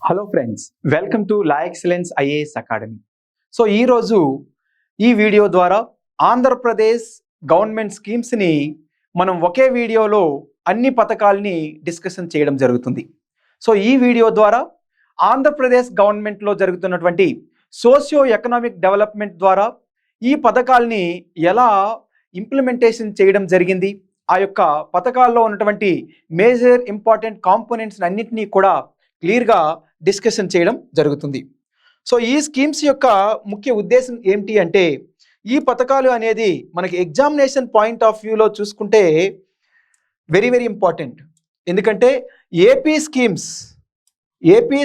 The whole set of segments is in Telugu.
Hello friends, welcome to law excellence IAS academy. So ఈరోజు ఈ వీడియో ద్వారా ఆంధ్రప్రదేశ్ గవర్నమెంట్ స్కీమ్స్ని మనం ఒకే వీడియోలో అన్ని పథకాలని డిస్కషన్ చేయడం జరుగుతుంది. సో ఈ వీడియో ద్వారా ఆంధ్రప్రదేశ్ గవర్నమెంట్లో జరుగుతున్నటువంటి సోషియో ఎకనామిక్ డెవలప్మెంట్ ద్వారా ఈ పథకాలని ఎలా ఇంప్లిమెంటేషన్ చేయడం జరిగింది, ఆ యొక్క పథకాల్లో ఉన్నటువంటి మేజర్ ఇంపార్టెంట్ కాంపోనెంట్స్ అన్నింటినీ కూడా క్లియర్గా డిస్కషన్ చేయడం జరుగుతుంది. సో ఈ స్కీమ్స్ యొక్క ముఖ్య ఉద్దేశం ఏమిటి అంటే, ఈ పథకాలు అనేది మనకి ఎగ్జామినేషన్ పాయింట్ ఆఫ్ వ్యూలో చూసుకుంటే వెరీ వెరీ ఇంపార్టెంట్. ఎందుకంటే ఏపీ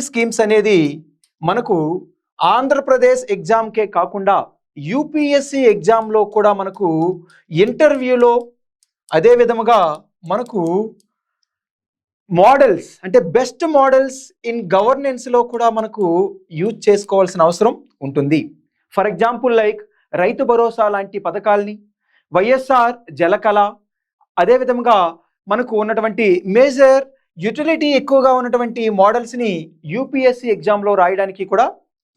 స్కీమ్స్ అనేది మనకు ఆంధ్రప్రదేశ్ ఎగ్జామ్కే కాకుండా యూపీఎస్సి ఎగ్జామ్లో కూడా మనకు ఇంటర్వ్యూలో, అదే విధముగా మనకు మోడల్స్ అంటే బెస్ట్ మోడల్స్ ఇన్ గవర్నెన్స్లో కూడా మనకు యూజ్ చేసుకోవాల్సిన అవసరం ఉంటుంది. For example like Rythu Bharosa లాంటి పథకాలని, వైఎస్ఆర్ జలకళ, అదేవిధంగా మనకు ఉన్నటువంటి మేజర్ యూటిలిటీ ఎక్కువగా ఉన్నటువంటి మోడల్స్ని యూపీఎస్సి ఎగ్జామ్లో రాయడానికి కూడా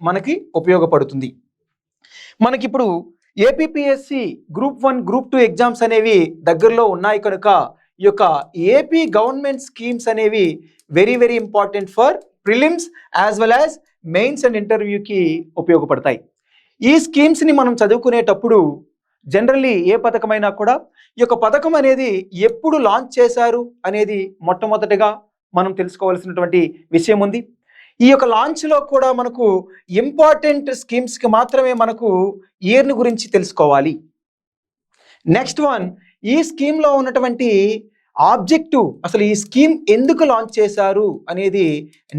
మనకి ఉపయోగపడుతుంది. మనకిప్పుడు ఏపీపీఎస్సి గ్రూప్ 1, గ్రూప్ 2 ఎగ్జామ్స్ అనేవి దగ్గరలో ఉన్నాయి కనుక ఈ యొక్క ఏపీ గవర్నమెంట్ స్కీమ్స్ అనేవి very very important for prelims as well as mains and ఇంటర్వ్యూకి ఉపయోగపడతాయి. ఈ స్కీమ్స్ని మనం చదువుకునేటప్పుడు జనరల్లీ ఏ పథకమైనా కూడా ఈ యొక్క పథకం అనేది ఎప్పుడు లాంచ్ చేశారు అనేది మొట్టమొదటిగా మనం తెలుసుకోవాల్సినటువంటి విషయం ఉంది. ఈ యొక్క లాంచ్లో కూడా మనకు ఇంపార్టెంట్ స్కీమ్స్కి మాత్రమే మనకు ఇయర్ని గురించి తెలుసుకోవాలి. నెక్స్ట్ వన్, ఈ స్కీమ్లో ఉన్నటువంటి ఆబ్జెక్టివ్, అసలు ఈ స్కీమ్ ఎందుకు లాంచ్ చేశారు అనేది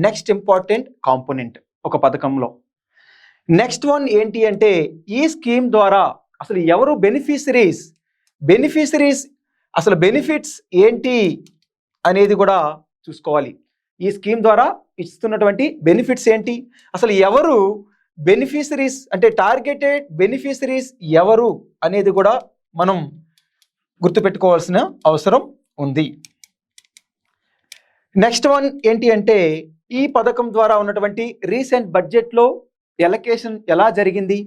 నెక్స్ట్ ఇంపార్టెంట్ కాంపోనెంట్ ఒక పథకంలో. నెక్స్ట్ వన్ ఏంటి అంటే, ఈ స్కీమ్ ద్వారా అసలు ఎవరు బెనిఫిషరీస్, అసలు బెనిఫిట్స్ ఏంటి అనేది కూడా చూసుకోవాలి. ఈ స్కీమ్ ద్వారా ఇస్తున్నటువంటి బెనిఫిట్స్ ఏంటి, అసలు ఎవరు బెనిఫిషరీస్ అంటే టార్గెటెడ్ బెనిఫిషరీస్ ఎవరు అనేది కూడా మనం గుర్తుపెట్టుకోవాల్సిన అవసరం ఉంది. నెక్స్ట్ వన్ ఏంటి అంటే, ఈ పథకం ద్వారా ఉన్నటువంటి రీసెంట్ బడ్జెట్లో ఎలకేషన్ ఎలా జరిగింది,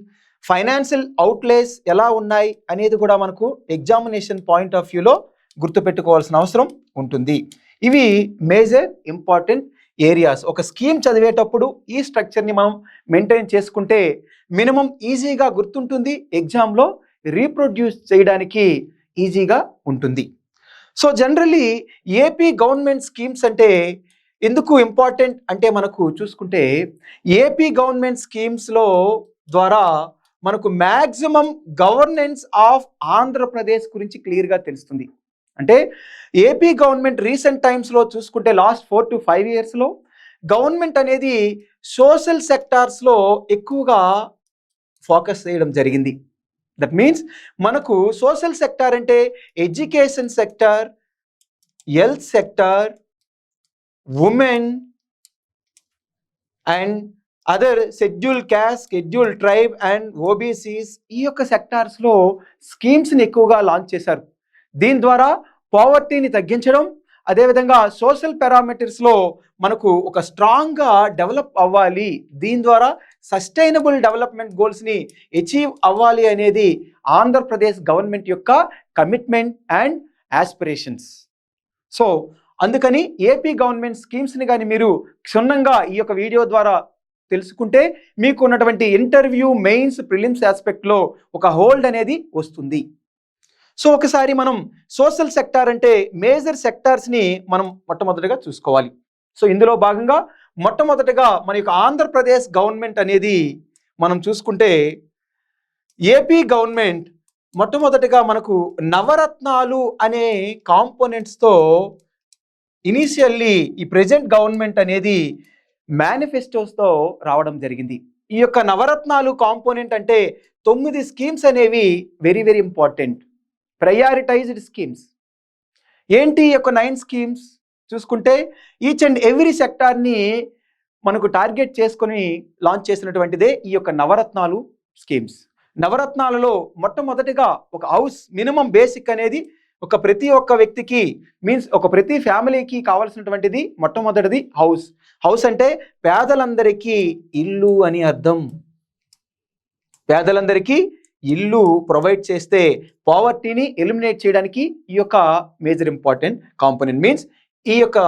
ఫైనాన్షియల్ అవుట్లేస్ ఎలా ఉన్నాయి అనేది కూడా మనకు ఎగ్జామినేషన్ పాయింట్ ఆఫ్ వ్యూలో గుర్తుపెట్టుకోవాల్సిన అవసరం ఉంటుంది. ఇవి మేజర్ ఇంపార్టెంట్ ఏరియాస్. ఒక స్కీమ్ చదివేటప్పుడు ఈ స్ట్రక్చర్ని మనం మెయింటైన్ చేసుకుంటే మినిమం ఈజీగా గుర్తుంటుంది, ఎగ్జామ్లో రీప్రొడ్యూస్ చేయడానికి ఈజీగా ఉంటుంది. So generally AP government schemes అంటే ఎందుకు ఇంపార్టెంట్ అంటే, మనకు చూసుకుంటే ఏపీ గవర్నమెంట్ స్కీమ్స్లో ద్వారా మనకు మ్యాక్సిమం గవర్నెన్స్ ఆఫ్ ఆంధ్రప్రదేశ్ గురించి క్లియర్గా తెలుస్తుంది. అంటే ఏపీ గవర్నమెంట్ రీసెంట్ టైమ్స్లో చూసుకుంటే లాస్ట్ 4 to 5 yearsలో గవర్నమెంట్ అనేది సోషల్ సెక్టార్స్లో ఎక్కువగా ఫోకస్ చేయడం జరిగింది. దట్ మీన్స్ మనకు సోషల్ సెక్టార్ అంటే education sector, health sector, women and other schedule caste, schedule tribe and OBCs, ఈ యొక్క సెక్టార్స్లో స్కీమ్స్ని ఎక్కువగా లాంచ్ చేశారు. దీని ద్వారా పావర్టీని తగ్గించడం, అదేవిధంగా సోషల్ పారామీటర్స్లో మనకు ఒక స్ట్రాంగ్గా డెవలప్ అవ్వాలి, దీని ద్వారా సస్టైనబుల్ డెవలప్మెంట్ గోల్స్ని అచీవ్ అవ్వాలి అనేది ఆంధ్రప్రదేశ్ గవర్నమెంట్ యొక్క కమిట్మెంట్ అండ్ ఆస్పిరేషన్స్. సో అందుకని ఏపీ గవర్నమెంట్ స్కీమ్స్ని కానీ మీరు క్షుణ్ణంగా ఈ యొక్క వీడియో ద్వారా తెలుసుకుంటే మీకు ఉన్నటువంటి ఇంటర్వ్యూ, మెయిన్స్, ప్రిలిమ్స్ ఆస్పెక్ట్లో ఒక హోల్డ్ అనేది వస్తుంది. సో ఒకసారి మనం సోషల్ సెక్టార్ అంటే మేజర్ సెక్టార్స్ని మనం మొట్టమొదటిగా చూసుకోవాలి. సో ఇందులో భాగంగా మొట్టమొదటిగా మన యొక్క ఆంధ్రప్రదేశ్ గవర్నమెంట్ అనేది మనం చూసుకుంటే, ఏపీ గవర్నమెంట్ మొట్టమొదటిగా మనకు నవరత్నాలు అనే కాంపోనెంట్స్తో ఇనీషియల్లీ ఈ ప్రెజెంట్ గవర్నమెంట్ అనేది మేనిఫెస్టోస్తో రావడం జరిగింది. ఈ యొక్క నవరత్నాలు కాంపోనెంట్ అంటే 9 స్కీమ్స్ అనేవి very very important prioritised schemes. ఏంటి ఈ యొక్క 9 స్కీమ్స్ చూసుకుంటే, ఈచ్ అండ్ ఎవ్రీ సెక్టార్ని మనకు టార్గెట్ చేసుకొని లాంచ్ చేసినటువంటిదే ఈ యొక్క నవరత్నాలు స్కీమ్స్. నవరత్నాలలో మొట్టమొదటిగా ఒక హౌస్ మినిమం బేసిక్ అనేది ఒక ప్రతి ఒక్క వ్యక్తికి మీన్స్ ఒక ప్రతి ఫ్యామిలీకి కావాల్సినటువంటిది మొట్టమొదటిది హౌస్. హౌస్ అంటే పేదలందరికీ ఇల్లు అని అర్థం. పేదలందరికీ ఇల్లు ప్రొవైడ్ చేస్తే పావర్టీని ఎలిమినేట్ చేయడానికి ఈ యొక్క మేజర్ ఇంపార్టెంట్ కాంపోనెంట్. మీన్స్ ఈ యొక్క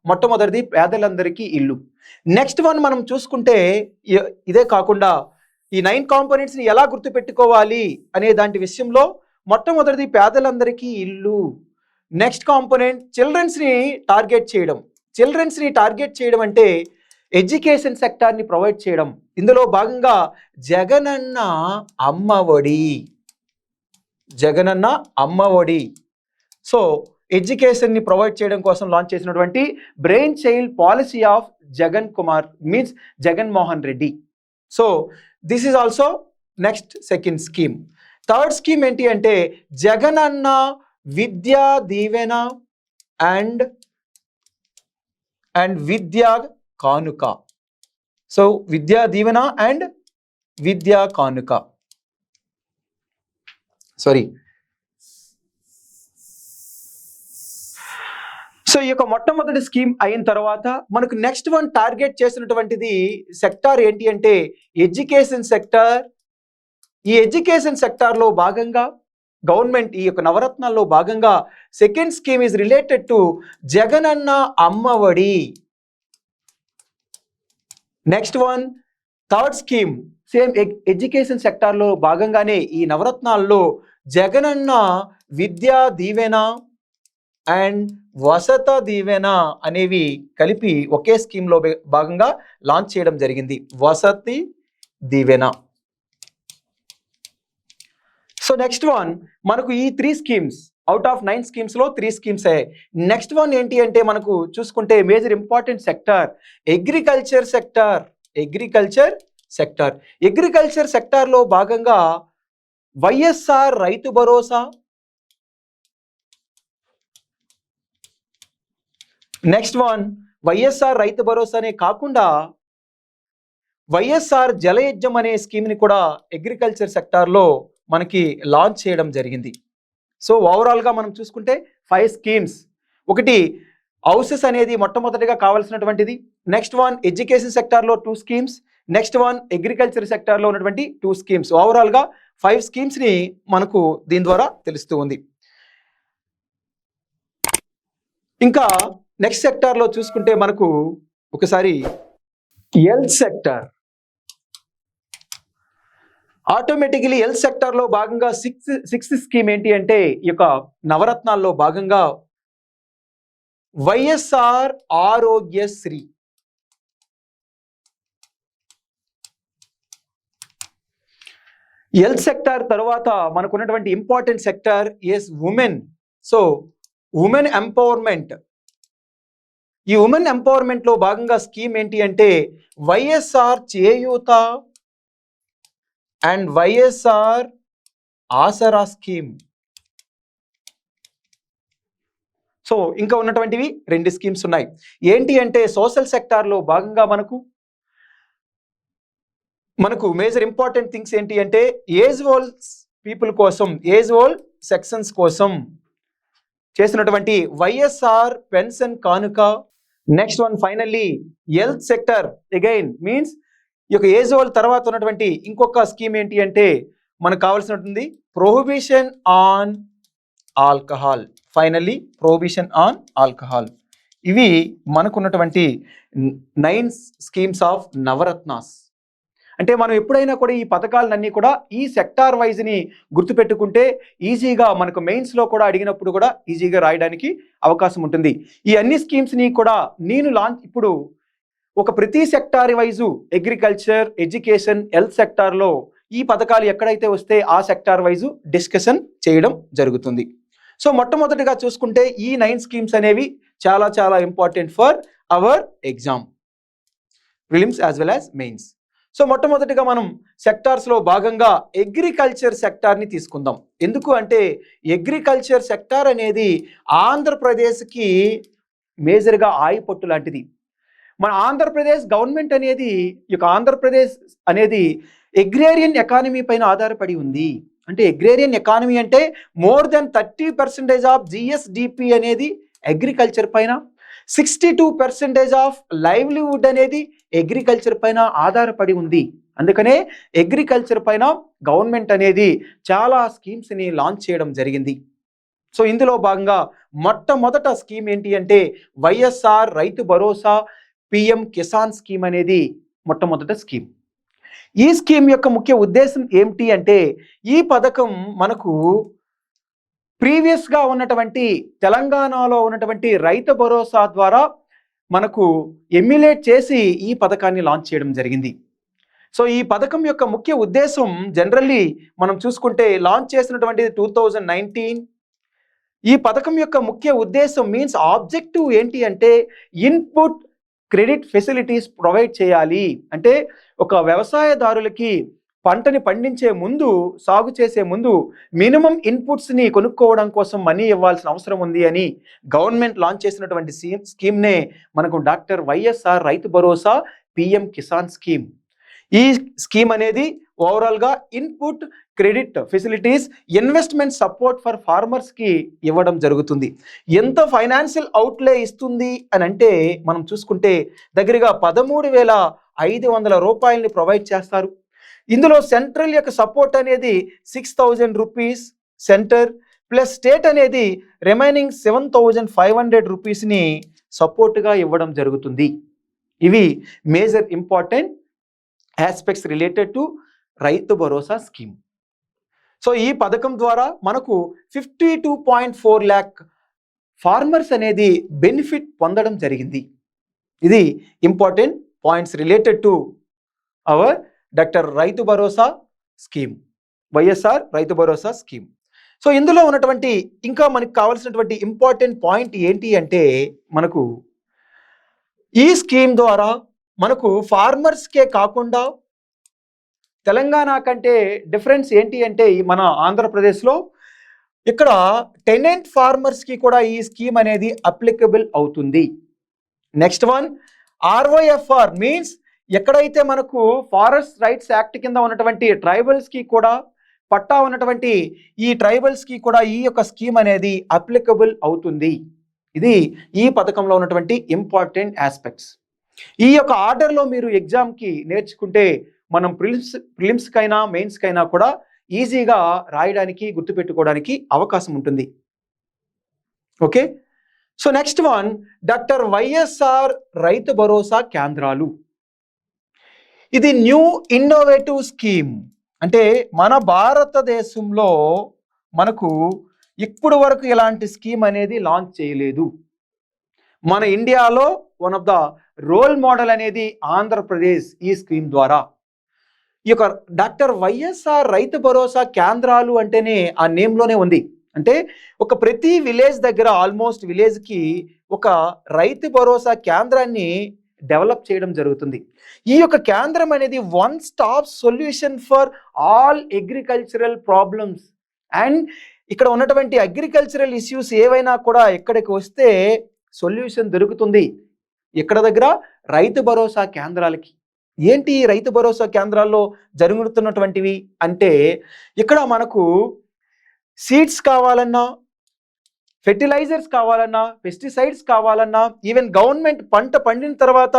మొట్టమొదటిది పేదలందరికీ ఇల్లు. నెక్స్ట్ వన్ మనం చూసుకుంటే ఇదే కాకుండా ఈ 9 కాంపోనెంట్స్ని ఎలా గుర్తుపెట్టుకోవాలి అనే దాంటి విషయంలో మొట్టమొదటిది పేదలందరికీ ఇల్లు. నెక్స్ట్ కాంపోనెంట్ చిల్డ్రన్స్ని టార్గెట్ చేయడం. చిల్డ్రన్స్ని టార్గెట్ చేయడం అంటే ఎడ్యుకేషన్ సెక్టార్ని ప్రొవైడ్ చేయడం. ఇందులో భాగంగా జగనన్న అమ్మఒడి. జగనన్న అమ్మఒడి. సో ఎడ్యుకేషన్ని ప్రొవైడ్ చేయడం కోసం లాంచ్ చేసినటువంటి brain child policy of Jagan Kumar means Jaganmohan Reddy. So this is also next second scheme. Third scheme ఏంటి అంటే జగనన్న విద్యా దీవెన అండ్ విద్యా కానుక. సో విద్యా దీవెన అండ్ విద్యా కానుక. సారీ. సో ఈ యొక్క మొట్టమొదటి స్కీమ్ అయిన తర్వాత మనకు నెక్స్ట్ వన్ టార్గెట్ చేసినటువంటిది సెక్టార్ ఏంటి అంటే ఎడ్యుకేషన్ సెక్టార్. ఈ ఎడ్యుకేషన్ సెక్టార్లో భాగంగా గవర్నమెంట్ ఈ యొక్క నవరత్నాల్లో భాగంగా second scheme is related to Jagananna Amma Vodi. Next one third scheme same education సెక్టార్లో భాగంగానే ఈ నవరత్నాల్లో జగనన్న విద్యా దీవెన అండ్ వసత దీవెన అనేవి కలిపి ఒకే స్కీమ్లో భాగంగా లాంచ్ చేయడం జరిగింది. Vasathi Deevena. So next one మనకు ఈ 3 స్కీమ్స్ అవుట్ ఆఫ్ 9 స్కీమ్స్లో 3 స్కీమ్స్ అయ్యాయి. నెక్స్ట్ వన్ ఏంటి అంటే మనకు చూసుకుంటే major important sector agriculture sector. Agriculture sector. Agriculture సెక్టార్లో భాగంగా వైఎస్ఆర్ రైతు భరోసా, నెక్స్ట్ వన్ వైఎస్ఆర్ రైతు భరోసానే కాకుండా వైఎస్ఆర్ జలయజ్ఞం అనే స్కీమ్ని కూడా అగ్రికల్చర్ సెక్టార్లో మనకి లాంచ్ చేయడం జరిగింది. సో ఓవరాల్గా మనం చూసుకుంటే 5 స్కీమ్స్. ఒకటి హౌసెస్ అనేది మొట్టమొదటిగా కావాల్సినటువంటిది. నెక్స్ట్ వన్ ఎడ్యుకేషన్ సెక్టార్లో 2 స్కీమ్స్. నెక్స్ట్ వన్ అగ్రికల్చర్ సెక్టార్లో ఉన్నటువంటి 2 స్కీమ్స్. ఓవరాల్గా 5 స్కీమ్స్ని మనకు దీని ద్వారా తెలుస్తూ ఉంది. ఇంకా నెక్స్ట్ సెక్టార్లో చూసుకుంటే మనకు ఒకసారి హెల్త్ సెక్టార్. ఆటోమేటికలీ హెల్త్ సెక్టార్లో భాగంగా సిక్స్త్ స్కీమ్ ఏంటి అంటే ఈ యొక్క నవరత్నాల్లో భాగంగా వైఎస్ఆర్ ఆరోగ్యశ్రీ. హెల్త్ సెక్టార్ తర్వాత మనకున్నటువంటి important sector is women. So women empowerment. ఈ ఉమెన్ ఎంపవర్మెంట్లో భాగంగా స్కీమ్ ఏంటి అంటే YSR Cheyutha and YSR Aasara scheme. So ఇంకా ఉన్నటువంటివి 2 స్కీమ్స్ ఉన్నాయి. ఏంటి అంటే సోషల్ సెక్టార్లో భాగంగా మనకు మేజర్ ఇంపార్టెంట్ థింగ్స్ ఏంటి అంటే ఏజ్ ఓల్డ్ పీపుల్ కోసం, ఏజ్ ఓల్డ్ సెక్షన్స్ కోసం చేసినటువంటి వైఎస్ఆర్ పెన్షన్ కానుక. Next one finally health sector again means ఈ యొక్క ఏజ్ ఓల్డ్ తర్వాత ఉన్నటువంటి ఇంకొక స్కీమ్ ఏంటి అంటే మనకు కావాల్సినటువంటి prohibition on alcohol. Finally prohibition on alcohol. ఇవి మనకున్నటువంటి 9 స్కీమ్స్ ఆఫ్ నవరత్నాస్. అంటే మనం ఎప్పుడైనా కూడా ఈ పథకాలన్నీ కూడా ఈ సెక్టార్ వైజ్ని గుర్తుపెట్టుకుంటే ఈజీగా మనకు మెయిన్స్లో కూడా అడిగినప్పుడు కూడా ఈజీగా రాయడానికి అవకాశం ఉంటుంది. ఈ అన్ని స్కీమ్స్ని కూడా నేను ఇప్పుడు ఒక ప్రతి sector wise agriculture, education, health సెక్టార్లో ఈ పథకాలు ఎక్కడైతే వస్తే ఆ సెక్టార్ వైజు డిస్కషన్ చేయడం జరుగుతుంది. సో మొట్టమొదటిగా చూసుకుంటే ఈ 9 స్కీమ్స్ అనేవి చాలా చాలా important for hour exam, prelims as well as mains. So మొట్టమొదటిగా మనం సెక్టార్స్లో భాగంగా అగ్రికల్చర్ సెక్టార్ని తీసుకుందాం. ఎందుకు అంటే అగ్రికల్చర్ సెక్టార్ అనేది ఆంధ్రప్రదేశ్కి మేజర్గా ఆయుపట్టు లాంటిది. మన ఆంధ్రప్రదేశ్ గవర్నమెంట్ అనేది ఈ యొక్క ఆంధ్రప్రదేశ్ అనేది అగ్రేరియన్ ఎకానమీ పైన ఆధారపడి ఉంది. అంటే అగ్రేరియన్ ఎకానమీ అంటే మోర్ దెన్ 30% ఆఫ్ జిఎస్డిపి అనేది అగ్రికల్చర్ పైన, 62% ఆఫ్ లైవ్లీవుడ్ అనేది అగ్రికల్చర్ పైన ఆధారపడి ఉంది. అందుకనే అగ్రికల్చర్ పైన గవర్నమెంట్ అనేది చాలా స్కీమ్స్ని లాంచ్ చేయడం జరిగింది. సో ఇందులో భాగంగా మొట్టమొదట స్కీమ్ ఏంటి అంటే వైఎస్ఆర్ రైతు భరోసా పిఎం కిసాన్ స్కీమ్ అనేది మొట్టమొదట స్కీమ్. ఈ స్కీమ్ యొక్క ముఖ్య ఉద్దేశం ఏమిటి అంటే ఈ పథకం మనకు ప్రీవియస్గా ఉన్నటువంటి తెలంగాణలో ఉన్నటువంటి రైతు భరోసా ద్వారా మనకు ఎమ్యులేట్ చేసి ఈ పథకాన్ని లాంచ్ చేయడం జరిగింది. సో ఈ పథకం యొక్క ముఖ్య ఉద్దేశం జనరల్లీ మనం చూసుకుంటే లాంచ్ చేసినటువంటి 2019. ఈ పథకం యొక్క ముఖ్య ఉద్దేశం మీన్స్ ఆబ్జెక్టివ్ ఏంటి అంటే ఇన్పుట్ క్రెడిట్ ఫెసిలిటీస్ ప్రొవైడ్ చేయాలి. అంటే ఒక వ్యవసాయదారులకి పంటని పండించే ముందు, సాగు చేసే ముందు మినిమం ఇన్పుట్స్ని కొనుక్కోవడం కోసం మనీ ఇవ్వాల్సిన అవసరం ఉంది అని గవర్నమెంట్ లాంచ్ చేసినటువంటి స్కీమ్నే మనకు doctor YSR Rythu Bharosa PM Kisan scheme. ఈ స్కీమ్ అనేది ఓవరాల్గా input credit facilities, investment support for ఫార్మర్స్కి ఇవ్వడం జరుగుతుంది. ఎంత ఫైనాన్షియల్ అవుట్లే ఇస్తుంది అని అంటే మనం చూసుకుంటే దగ్గరగా 13,500 రూపాయలని ప్రొవైడ్ చేస్తారు. ఇందులో సెంట్రల్ యొక్క సపోర్ట్ అనేది 6,000 రూపీస్ సెంటర్ ప్లస్ స్టేట్ అనేది రిమైనింగ్ 7,500 రూపీస్ని సపోర్ట్గా ఇవ్వడం జరుగుతుంది. ఇవి major important aspects related to Rythu Bharosa scheme. So ఈ పథకం ద్వారా మనకు 52.4 lakh ఫార్మర్స్ అనేది బెనిఫిట్ పొందడం జరిగింది. ఇది important points related to our doctor Rythu Bharosa scheme, YSR Rythu Bharosa scheme. So ఇందులో ఉన్నటువంటి ఇంకా మనకు కావాల్సినటువంటి ఇంపార్టెంట్ పాయింట్ ఏంటి అంటే మనకు ఈ స్కీమ్ ద్వారా మనకు ఫార్మర్స్కే కాకుండా తెలంగాణ కంటే డిఫరెన్స్ ఏంటి అంటే మన ఆంధ్రప్రదేశ్లో ఇక్కడ టెనెంట్ ఫార్మర్స్కి కూడా ఈ స్కీమ్ అనేది అప్లికబుల్ అవుతుంది. నెక్స్ట్ వన్ ఆర్ఓఎఫ్ఆర్ మీన్స్ ఎక్కడైతే మనకు ఫారెస్ట్ రైట్స్ యాక్ట్ కింద ఉన్నటువంటి ట్రైబల్స్కి కూడా పట్టా ఉన్నటువంటి ఈ ట్రైబల్స్కి కూడా ఈ యొక్క స్కీమ్ అనేది అప్లికబుల్ అవుతుంది. ఇది ఈ పథకంలో ఉన్నటువంటి ఇంపార్టెంట్ ఆస్పెక్ట్స్. ఈ యొక్క ఆర్డర్లో మీరు ఎగ్జామ్కి నేర్చుకుంటే మనం ప్రిలిమ్స్కైనా మెయిన్స్కైనా కూడా ఈజీగా రాయడానికి, గుర్తుపెట్టుకోవడానికి అవకాశం ఉంటుంది. Okay, so next one doctor YSR Rythu Bharosa కేంద్రాలు. ఇది న్యూ ఇన్నోవేటివ్ స్కీమ్. అంటే మన భారతదేశంలో మనకు ఇప్పుడు వరకు ఇలాంటి స్కీమ్ అనేది లాంచ్ చేయలేదు. మన ఇండియాలో one of the role model అనేది ఆంధ్రప్రదేశ్ ఈ స్కీమ్ ద్వారా. ఈ యొక్క డాక్టర్ వైఎస్ఆర్ రైతు భరోసా కేంద్రాలు అంటేనే ఆ నేమ్లోనే ఉంది. అంటే ఒక ప్రతి విలేజ్ దగ్గర ఆల్మోస్ట్ విలేజ్కి ఒక రైతు భరోసా కేంద్రాన్ని డెవలప్ చేయడం జరుగుతుంది. ఈ యొక్క కేంద్రం అనేది one stop solution for all agricultural problems. And ఇక్కడ ఉన్నటువంటి అగ్రికల్చరల్ ఇష్యూస్ ఏవైనా కూడా ఇక్కడికి వస్తే సొల్యూషన్ దొరుకుతుంది. ఇక్కడ దగ్గర రైతు భరోసా కేంద్రాలకి. ఏంటి రైతు భరోసా కేంద్రాల్లో జరుగుతున్నటువంటివి అంటే ఇక్కడ మనకు సీడ్స్ కావాలన్నా, ఫెర్టిలైజర్స్ కావాలన్నా, పెస్టిసైడ్స్ కావాలన్నా, ఈవెన్ గవర్నమెంట్ పంట పండిన తర్వాత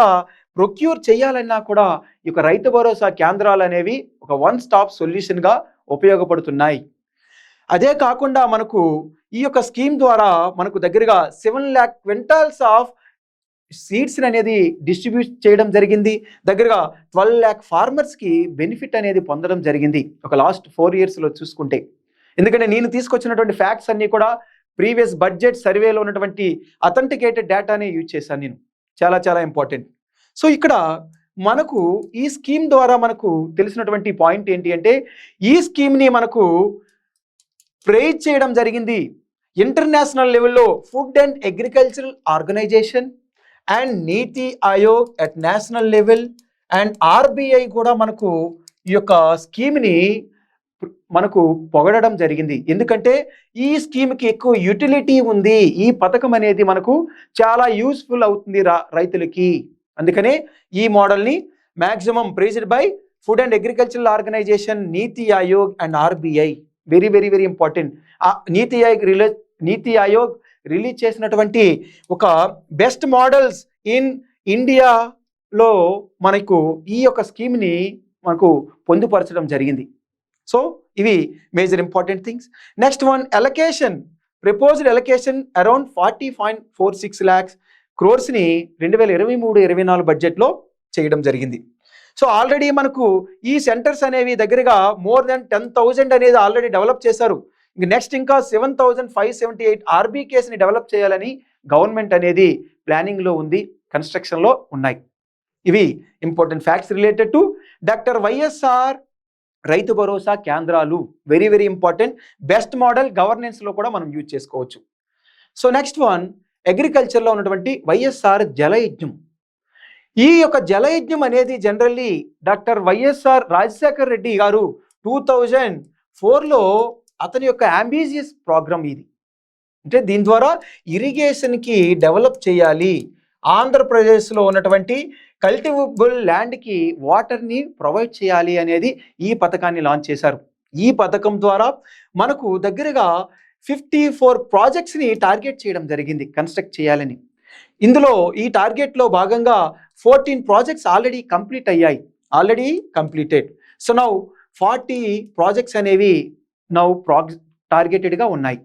ప్రొక్యూర్ చేయాలన్నా కూడా ఈ యొక్క రైతు భరోసా కేంద్రాలు అనేవి ఒక వన్ స్టాప్ సొల్యూషన్గా ఉపయోగపడుతున్నాయి. అదే కాకుండా మనకు ఈ యొక్క స్కీమ్ ద్వారా మనకు దగ్గరగా 7 lakh క్వింటాల్స్ ఆఫ్ సీడ్స్ అనేది డిస్ట్రిబ్యూట్ చేయడం జరిగింది. దగ్గరగా 12 lakh ఫార్మర్స్కి బెనిఫిట్ అనేది పొందడం జరిగింది ఒక లాస్ట్ 4 yearsలో చూసుకుంటే. ఎందుకంటే నేను తీసుకొచ్చినటువంటి ఫ్యాక్ట్స్ అన్నీ కూడా ప్రీవియస్ బడ్జెట్ సర్వేలో ఉన్నటువంటి అథెంటికేటెడ్ డేటాని యూజ్ చేశాను నేను. చాలా చాలా ఇంపార్టెంట్. సో ఇక్కడ మనకు ఈ స్కీమ్ ద్వారా మనకు తెలిసినటువంటి పాయింట్ ఏంటి అంటే ఈ స్కీమ్ని మనకు ప్రైజ్ చేయడం జరిగింది ఇంటర్నేషనల్ లెవెల్లో food and agricultural organization and NITI Aayog at national level and RBI కూడా మనకు ఈ యొక్క స్కీమ్ని మనకు పొగడడం జరిగింది. ఎందుకంటే ఈ స్కీమ్కి ఎక్కువ యూటిలిటీ ఉంది. ఈ పథకం అనేది మనకు చాలా యూస్ఫుల్ అవుతుంది రైతులకి. అందుకనే ఈ మోడల్ని maximum praised by food and agricultural organization, NITI Aayog and RBI. Very very very important. NITI Aayog release చేసినటువంటి ఒక బెస్ట్ మోడల్స్ ఇన్ ఇండియాలో మనకు ఈ యొక్క స్కీమ్ని మనకు పొందుపరచడం జరిగింది. సో ఇవి major important things. Next one, allocation. Proposed allocation around 40.46 lakhs క్రోర్స్ని 2023-24 బడ్జెట్లో చేయడం జరిగింది. సో ఆల్రెడీ మనకు ఈ సెంటర్స్ అనేవి దగ్గరగా మోర్ దెన్ 10,000 అనేది ఆల్రెడీ డెవలప్ చేశారు. నెక్స్ట్ ఇంకా 7,578 RBKస్ని డెవలప్ చేయాలని గవర్నమెంట్ అనేది ప్లానింగ్లో ఉంది, కన్స్ట్రక్షన్లో ఉన్నాయి. ఇవి important facts related to doctor YSR Rythu Bharosa కేంద్రాలు. Very very important. Best model గవర్నెన్స్లో కూడా మనం యూజ్ చేసుకోవచ్చు. సో నెక్స్ట్ వన్, అగ్రికల్చర్లో ఉన్నటువంటి వైఎస్ఆర్ జలయజ్ఞం. ఈ యొక్క జలయజ్ఞం అనేది generally doctor YSR Rajasekhar Reddy గారు 2004లో అతని యొక్క అంబిషియస్ ప్రోగ్రామ్ ఇది. అంటే దీని ద్వారా ఇరిగేషన్కి డెవలప్ చేయాలి, ఆంధ్రప్రదేశ్లో ఉన్నటువంటి కల్టివబుల్ ల్యాండ్కి వాటర్ని ప్రొవైడ్ చేయాలి అనేది ఈ పథకాన్ని లాంచ్ చేశారు. ఈ పథకం ద్వారా మనకు దగ్గరగా 54 ప్రాజెక్ట్స్ని టార్గెట్ చేయడం జరిగింది కన్స్ట్రక్ట్ చేయాలని. ఇందులో ఈ టార్గెట్లో భాగంగా 14 ప్రాజెక్ట్స్ ఆల్రెడీ కంప్లీట్ అయ్యాయి, already completed. So now 40 projects అనేవి నౌ టార్గెటెడ్గా ఉన్నాయి.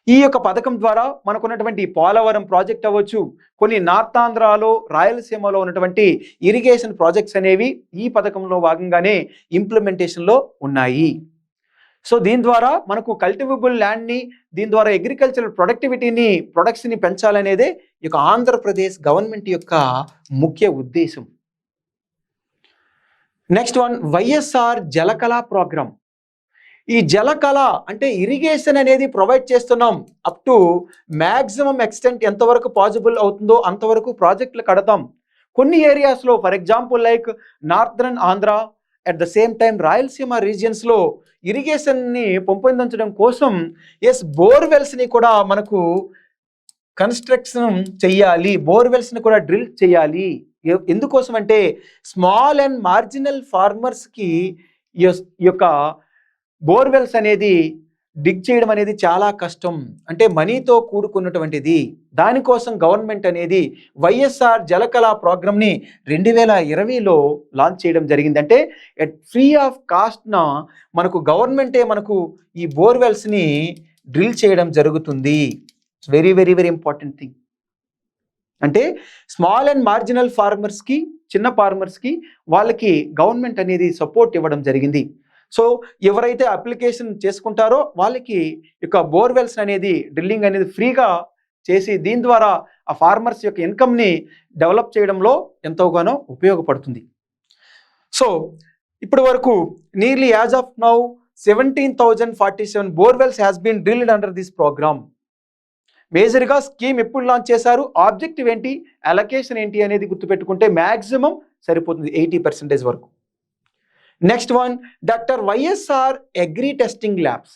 ఈ యొక్క పథకం ద్వారా మనకున్నటువంటి పోలవరం ప్రాజెక్ట్ అవ్వచ్చు, కొన్ని నార్త్ ఆంధ్రాలో రాయలసీమలో ఉన్నటువంటి ఇరిగేషన్ ప్రాజెక్ట్స్ అనేవి ఈ పథకంలో భాగంగానే ఇంప్లిమెంటేషన్లో ఉన్నాయి. సో దీని ద్వారా మనకు కల్టివబుల్ ల్యాండ్ని, దీని ద్వారా అగ్రికల్చరల్ ప్రొడక్ట్స్ని పెంచాలనేదే ఈ యొక్క ఆంధ్రప్రదేశ్ గవర్నమెంట్ యొక్క ముఖ్య ఉద్దేశం. Next one, YSR Jalakala program. ఈ జలకళ అంటే ఇరిగేషన్ అనేది ప్రొవైడ్ చేస్తున్నాం, అప్ టు మ్యాక్సిమం ఎక్స్టెంట్ ఎంతవరకు పాసిబుల్ అవుతుందో అంతవరకు ప్రాజెక్టులు కడతాం. కొన్ని ఏరియాస్లో for example like northern Andhra, at the same time Rayalaseema రీజియన్స్లో ఇరిగేషన్ని పెంపొందించడం కోసం బోర్వెల్స్ని కూడా మనకు కన్స్ట్రక్షన్ చెయ్యాలి, బోర్వెల్స్ని కూడా డ్రిల్ చేయాలి. ఎందుకోసం అంటే స్మాల్ అండ్ మార్జినల్ ఫార్మర్స్కి ఈ యొక్క బోర్వెల్స్ అనేది డిగ్ చేయడం అనేది చాలా కష్టం, అంటే మనీతో కూడుకున్నటువంటిది. దానికోసం గవర్నమెంట్ అనేది వైఎస్ఆర్ జలకళ ప్రోగ్రామ్ని 2020లో లాంచ్ చేయడం జరిగింది. అంటే ఎట్ ఫ్రీ ఆఫ్ కాస్ట్న మనకు గవర్నమెంటే మనకు ఈ బోర్వెల్స్ని డ్రిల్ చేయడం జరుగుతుంది. Very very very important thing. అంటే స్మాల్ అండ్ మార్జినల్ ఫార్మర్స్కి, చిన్న ఫార్మర్స్కి వాళ్ళకి గవర్నమెంట్ అనేది సపోర్ట్ ఇవ్వడం జరిగింది. సో ఎవరైతే అప్లికేషన్ చేసుకుంటారో వాళ్ళకి యొక్క బోర్వెల్స్ అనేది డ్రిల్లింగ్ అనేది ఫ్రీగా చేసి దీని ద్వారా ఆ ఫార్మర్స్ యొక్క ఇన్కమ్ని డెవలప్ చేయడంలో ఎంతోగానో ఉపయోగపడుతుంది. సో ఇప్పటి వరకు nearly as of now 17,047 borewells has been drilled under this programme. మేజర్గా స్కీమ్ ఎప్పుడు లాంచ్ చేశారు, ఆబ్జెక్టివ్ ఏంటి, అలొకేషన్ ఏంటి అనేది గుర్తుపెట్టుకుంటే మ్యాక్సిమం సరిపోతుంది 80% వరకు. Next one, doctor YSR agri testing labs.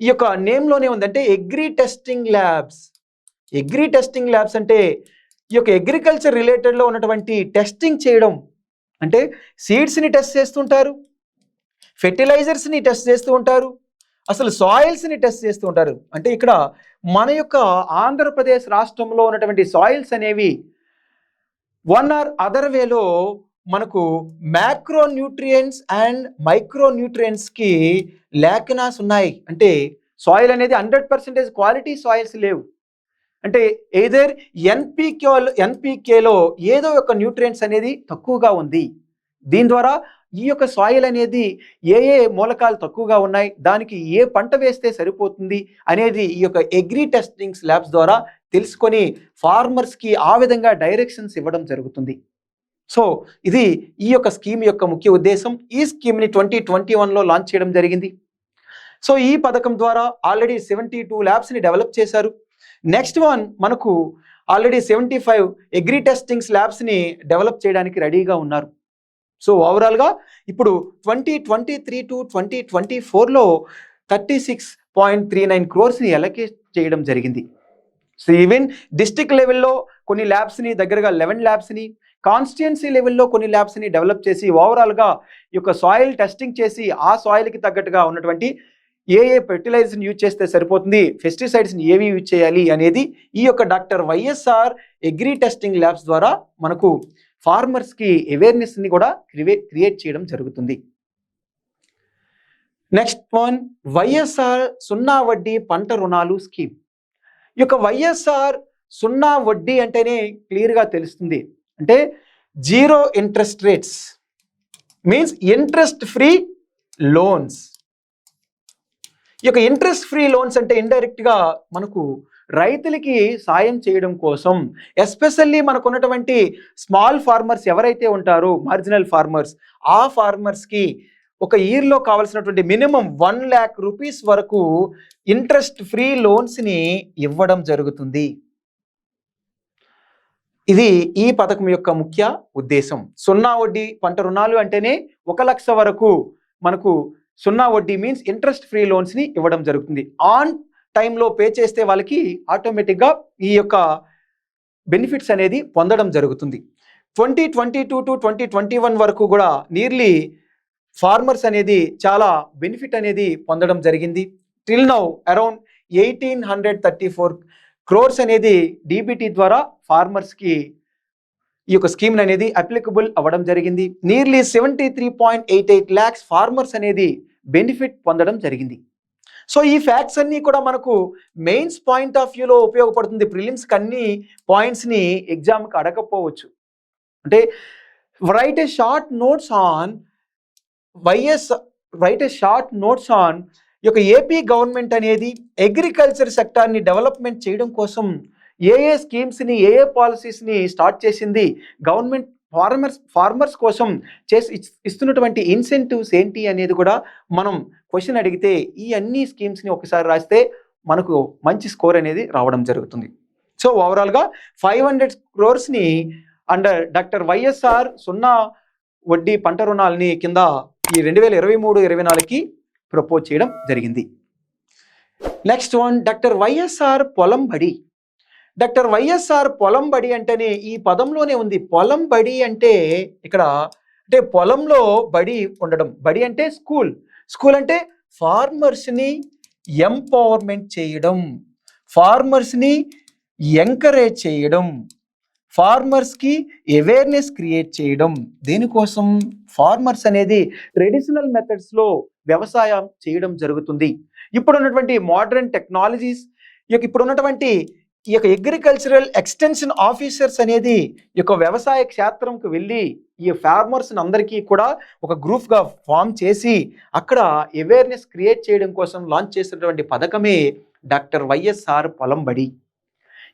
ఈ యొక్క నేమ్లోనే ఉందంటే agri testing labs. Agri testing labs అంటే ఈ యొక్క అగ్రికల్చర్ రిలేటెడ్లో ఉన్నటువంటి టెస్టింగ్ చేయడం. అంటే సీడ్స్ని టెస్ట్ చేస్తుంటారు, ఫెర్టిలైజర్స్ని టెస్ట్ చేస్తూ ఉంటారు, అసలు సాయిల్స్ని టెస్ట్ చేస్తూ ఉంటారు. అంటే ఇక్కడ మన యొక్క ఆంధ్రప్రదేశ్ రాష్ట్రంలో ఉన్నటువంటి సాయిల్స్ అనేవి వన్ ఆర్ అదర్ వేలో మనకు మ్యాక్రో న్యూట్రియంట్స్ అండ్ మైక్రో న్యూట్రియంట్స్కి లేఖనాస్ ఉన్నాయి. అంటే సాయిల్ అనేది 100% క్వాలిటీ సాయిల్స్ లేవు. అంటే ఎయిదర్ ఎన్పికేలో ఏదో ఒక న్యూట్రియంట్స్ అనేది తక్కువగా ఉంది. దీని ద్వారా ఈ యొక్క సాయిల్ అనేది ఏ మూలకాలు తక్కువగా ఉన్నాయి, దానికి ఏ పంట వేస్తే సరిపోతుంది అనేది ఈ యొక్క అగ్రి టెస్టింగ్స్ ల్యాబ్స్ ద్వారా తెలుసుకొని ఫార్మర్స్కి ఆ విధంగా డైరెక్షన్స్ ఇవ్వడం జరుగుతుంది. సో ఇది ఈ యొక్క స్కీమ్ యొక్క ముఖ్య ఉద్దేశం. ఈ స్కీమ్ని 2021లో లాంచ్ చేయడం జరిగింది. సో ఈ పథకం ద్వారా ఆల్రెడీ 72 ల్యాబ్స్ని డెవలప్ చేశారు. నెక్స్ట్ వన్, మనకు ఆల్రెడీ 75 అగ్రి టెస్టింగ్స్ ల్యాబ్స్ని డెవలప్ చేయడానికి రెడీగా ఉన్నారు. సో ఓవరాల్గా ఇప్పుడు 2023 to 2024లో 36.39 క్రోర్స్ని అలొకేట్ చేయడం జరిగింది. సో ఈవెన్ డిస్ట్రిక్ట్ లెవెల్లో కొన్ని ల్యాబ్స్ని, దగ్గరగా 11 ల్యాబ్స్ని, కాన్స్టిట్యుయెన్సీ లెవెల్లో కొన్ని ల్యాబ్స్ని డెవలప్ చేసి ఓవరాల్గా ఈ యొక్క సాయిల్ టెస్టింగ్ చేసి ఆ సాయిల్కి తగ్గట్టుగా ఉన్నటువంటి ఏ ఫెర్టిలైజర్స్ని యూజ్ చేస్తే సరిపోతుంది, పెస్టిసైడ్స్ని ఏవి యూజ్ చేయాలి అనేది ఈ యొక్క doctor YSR agri testing labs ద్వారా మనకు ఫార్మర్స్కి అవేర్నెస్ని కూడా క్రియేట్ చేయడం జరుగుతుంది. నెక్స్ట్ వన్, వైఎస్ఆర్ సున్నా వడ్డీ పంట రుణాలు స్కీమ్. ఈ యొక్క వైఎస్ఆర్ సున్నా వడ్డీ అంటేనే క్లియర్గా తెలుస్తుంది, అంటే zero interest rates means interest free loans. ఈ యొక్క ఇంట్రెస్ట్ ఫ్రీ లోన్స్ అంటే ఇండైరెక్ట్గా మనకు రైతులకి సాయం చేయడం కోసం, ఎస్పెషల్లీ మనకు ఉన్నటువంటి స్మాల్ ఫార్మర్స్ ఎవరైతే ఉంటారో మార్జినల్ ఫార్మర్స్, ఆ ఫార్మర్స్కి ఒక ఇయర్లో కావాల్సినటువంటి మినిమం 1 lakh రూపీస్ వరకు ఇంట్రెస్ట్ ఫ్రీ లోన్స్ని ఇవ్వడం జరుగుతుంది. ఇది ఈ పథకం యొక్క ముఖ్య ఉద్దేశం. సున్నా వడ్డీ పంట రుణాలు అంటేనే 1 లక్ష వరకు మనకు సున్నా వడ్డీ మీన్స్ ఇంట్రెస్ట్ ఫ్రీ లోన్స్ని ఇవ్వడం జరుగుతుంది. ఆన్ టైంలో పే చేస్తే వాళ్ళకి ఆటోమేటిక్గా ఈ యొక్క బెనిఫిట్స్ అనేది పొందడం జరుగుతుంది. 2022 to 2021 వరకు కూడా నియర్లీ ఫార్మర్స్ అనేది చాలా బెనిఫిట్ అనేది పొందడం జరిగింది. టిల్ నౌ అరౌండ్ 1834 crores అనేది డీబీటీ ద్వారా ఫార్మర్స్కి ఈ యొక్క స్కీమ్ అనేది అప్లికబుల్ అవ్వడం జరిగింది. నియర్లీ 73.88 lakhs ఫార్మర్స్ అనేది బెనిఫిట్ పొందడం జరిగింది. సో ఈ ఫ్యాక్ట్స్ అన్నీ కూడా మనకు మెయిన్స్ పాయింట్ ఆఫ్ వ్యూలో ఉపయోగపడుతుంది. ప్రిలిమ్స్కి అన్ని పాయింట్స్ని ఎగ్జామ్కి అడగకపోవచ్చు. అంటే right A short notes on ఈ యొక్క ఏపీ గవర్నమెంట్ అనేది అగ్రికల్చర్ సెక్టార్ని డెవలప్మెంట్ చేయడం కోసం ఏ స్కీమ్స్ని ఏ పాలసీస్ని స్టార్ట్ చేసింది, గవర్నమెంట్ ఫార్మర్స్ కోసం ఇస్తున్నటువంటి ఇన్సెంటివ్స్ ఏంటి అనేది కూడా మనం క్వశ్చన్ అడిగితే ఈ అన్ని స్కీమ్స్ని ఒకసారి రాస్తే మనకు మంచి స్కోర్ అనేది రావడం జరుగుతుంది. సో ఓవరాల్గా 500 crores అండర్ డాక్టర్ వైఎస్ఆర్ సున్నా వడ్డీ పంట రుణాలని కింద ఈ 2023-24కి ప్రపోజ్ చేయడం జరిగింది. నెక్స్ట్ వన్, డాక్టర్ వైఎస్ఆర్ పొలం బడి. డాక్టర్ వైఎస్ఆర్ పొలం బడి అంటేనే ఈ పదంలోనే ఉంది. పొలం బడి అంటే ఇక్కడ అంటే పొలంలో బడి ఉండడం. బడి అంటే స్కూల్ అంటే ఫార్మర్స్ని ఎంపవర్మెంట్ చేయడం, ఫార్మర్స్ని ఎంకరేజ్ చేయడం, ఫార్మర్స్కి అవేర్నెస్ క్రియేట్ చేయడం. దేనికోసం? ఫార్మర్స్ అనేది ట్రెడిషనల్ మెథడ్స్లో వ్యవసాయం చేయడం జరుగుతుంది. ఇప్పుడున్నటువంటి మోడర్న్ టెక్నాలజీస్, ఇప్పుడున్నటువంటి ఈ యొక్క అగ్రికల్చరల్ ఎక్స్టెన్షన్ ఆఫీసర్స్ అనేది ఈ యొక్క వ్యవసాయ క్షేత్రంకు వెళ్ళి ఈ ఫార్మర్స్ అందరికీ కూడా ఒక గ్రూప్గా ఫామ్ చేసి అక్కడ అవేర్నెస్ క్రియేట్ చేయడం కోసం లాంచ్ చేసినటువంటి పథకమే డాక్టర్ వైఎస్ఆర్ పొలం బడి.